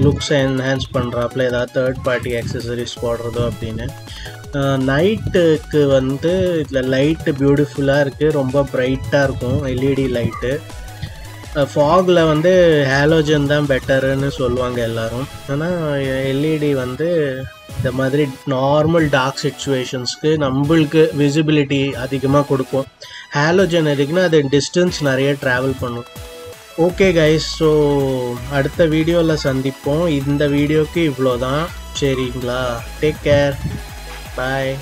லுக்ஸை என்ஹான்ஸ் பண்ணுறாப்புல ஏதாவது தேர்ட் பார்ட்டி ஆக்சசரிஸ் போடுறதோ அப்படின்னு. நைட்டுக்கு வந்து இதில் லைட்டு பியூட்டிஃபுல்லாக இருக்குது, ரொம்ப ப்ரைட்டாக இருக்கும் எல்இடி லைட்டு. ஃபாகில் வந்து ஹாலோஜன் தான் பெட்டருன்னு சொல்லுவாங்க எல்லோரும். ஆனால் எல்இடி வந்து இந்த மாதிரி நார்மல் டார்க் சிச்சுவேஷன்ஸ்க்கு நம்மளுக்கு விசிபிலிட்டி அதிகமாக கொடுக்கும். ஹாலோஜன் எதுக்குன்னா அது டிஸ்டன்ஸ் நிறைய ட்ராவல் பண்ணும். ஓகே கைஸ், ஸோ அடுத்த வீடியோவில் சந்திப்போம். இந்த வீடியோக்கு இவ்வளோ தான், சரிங்களா? டேக் கேர், பாய்.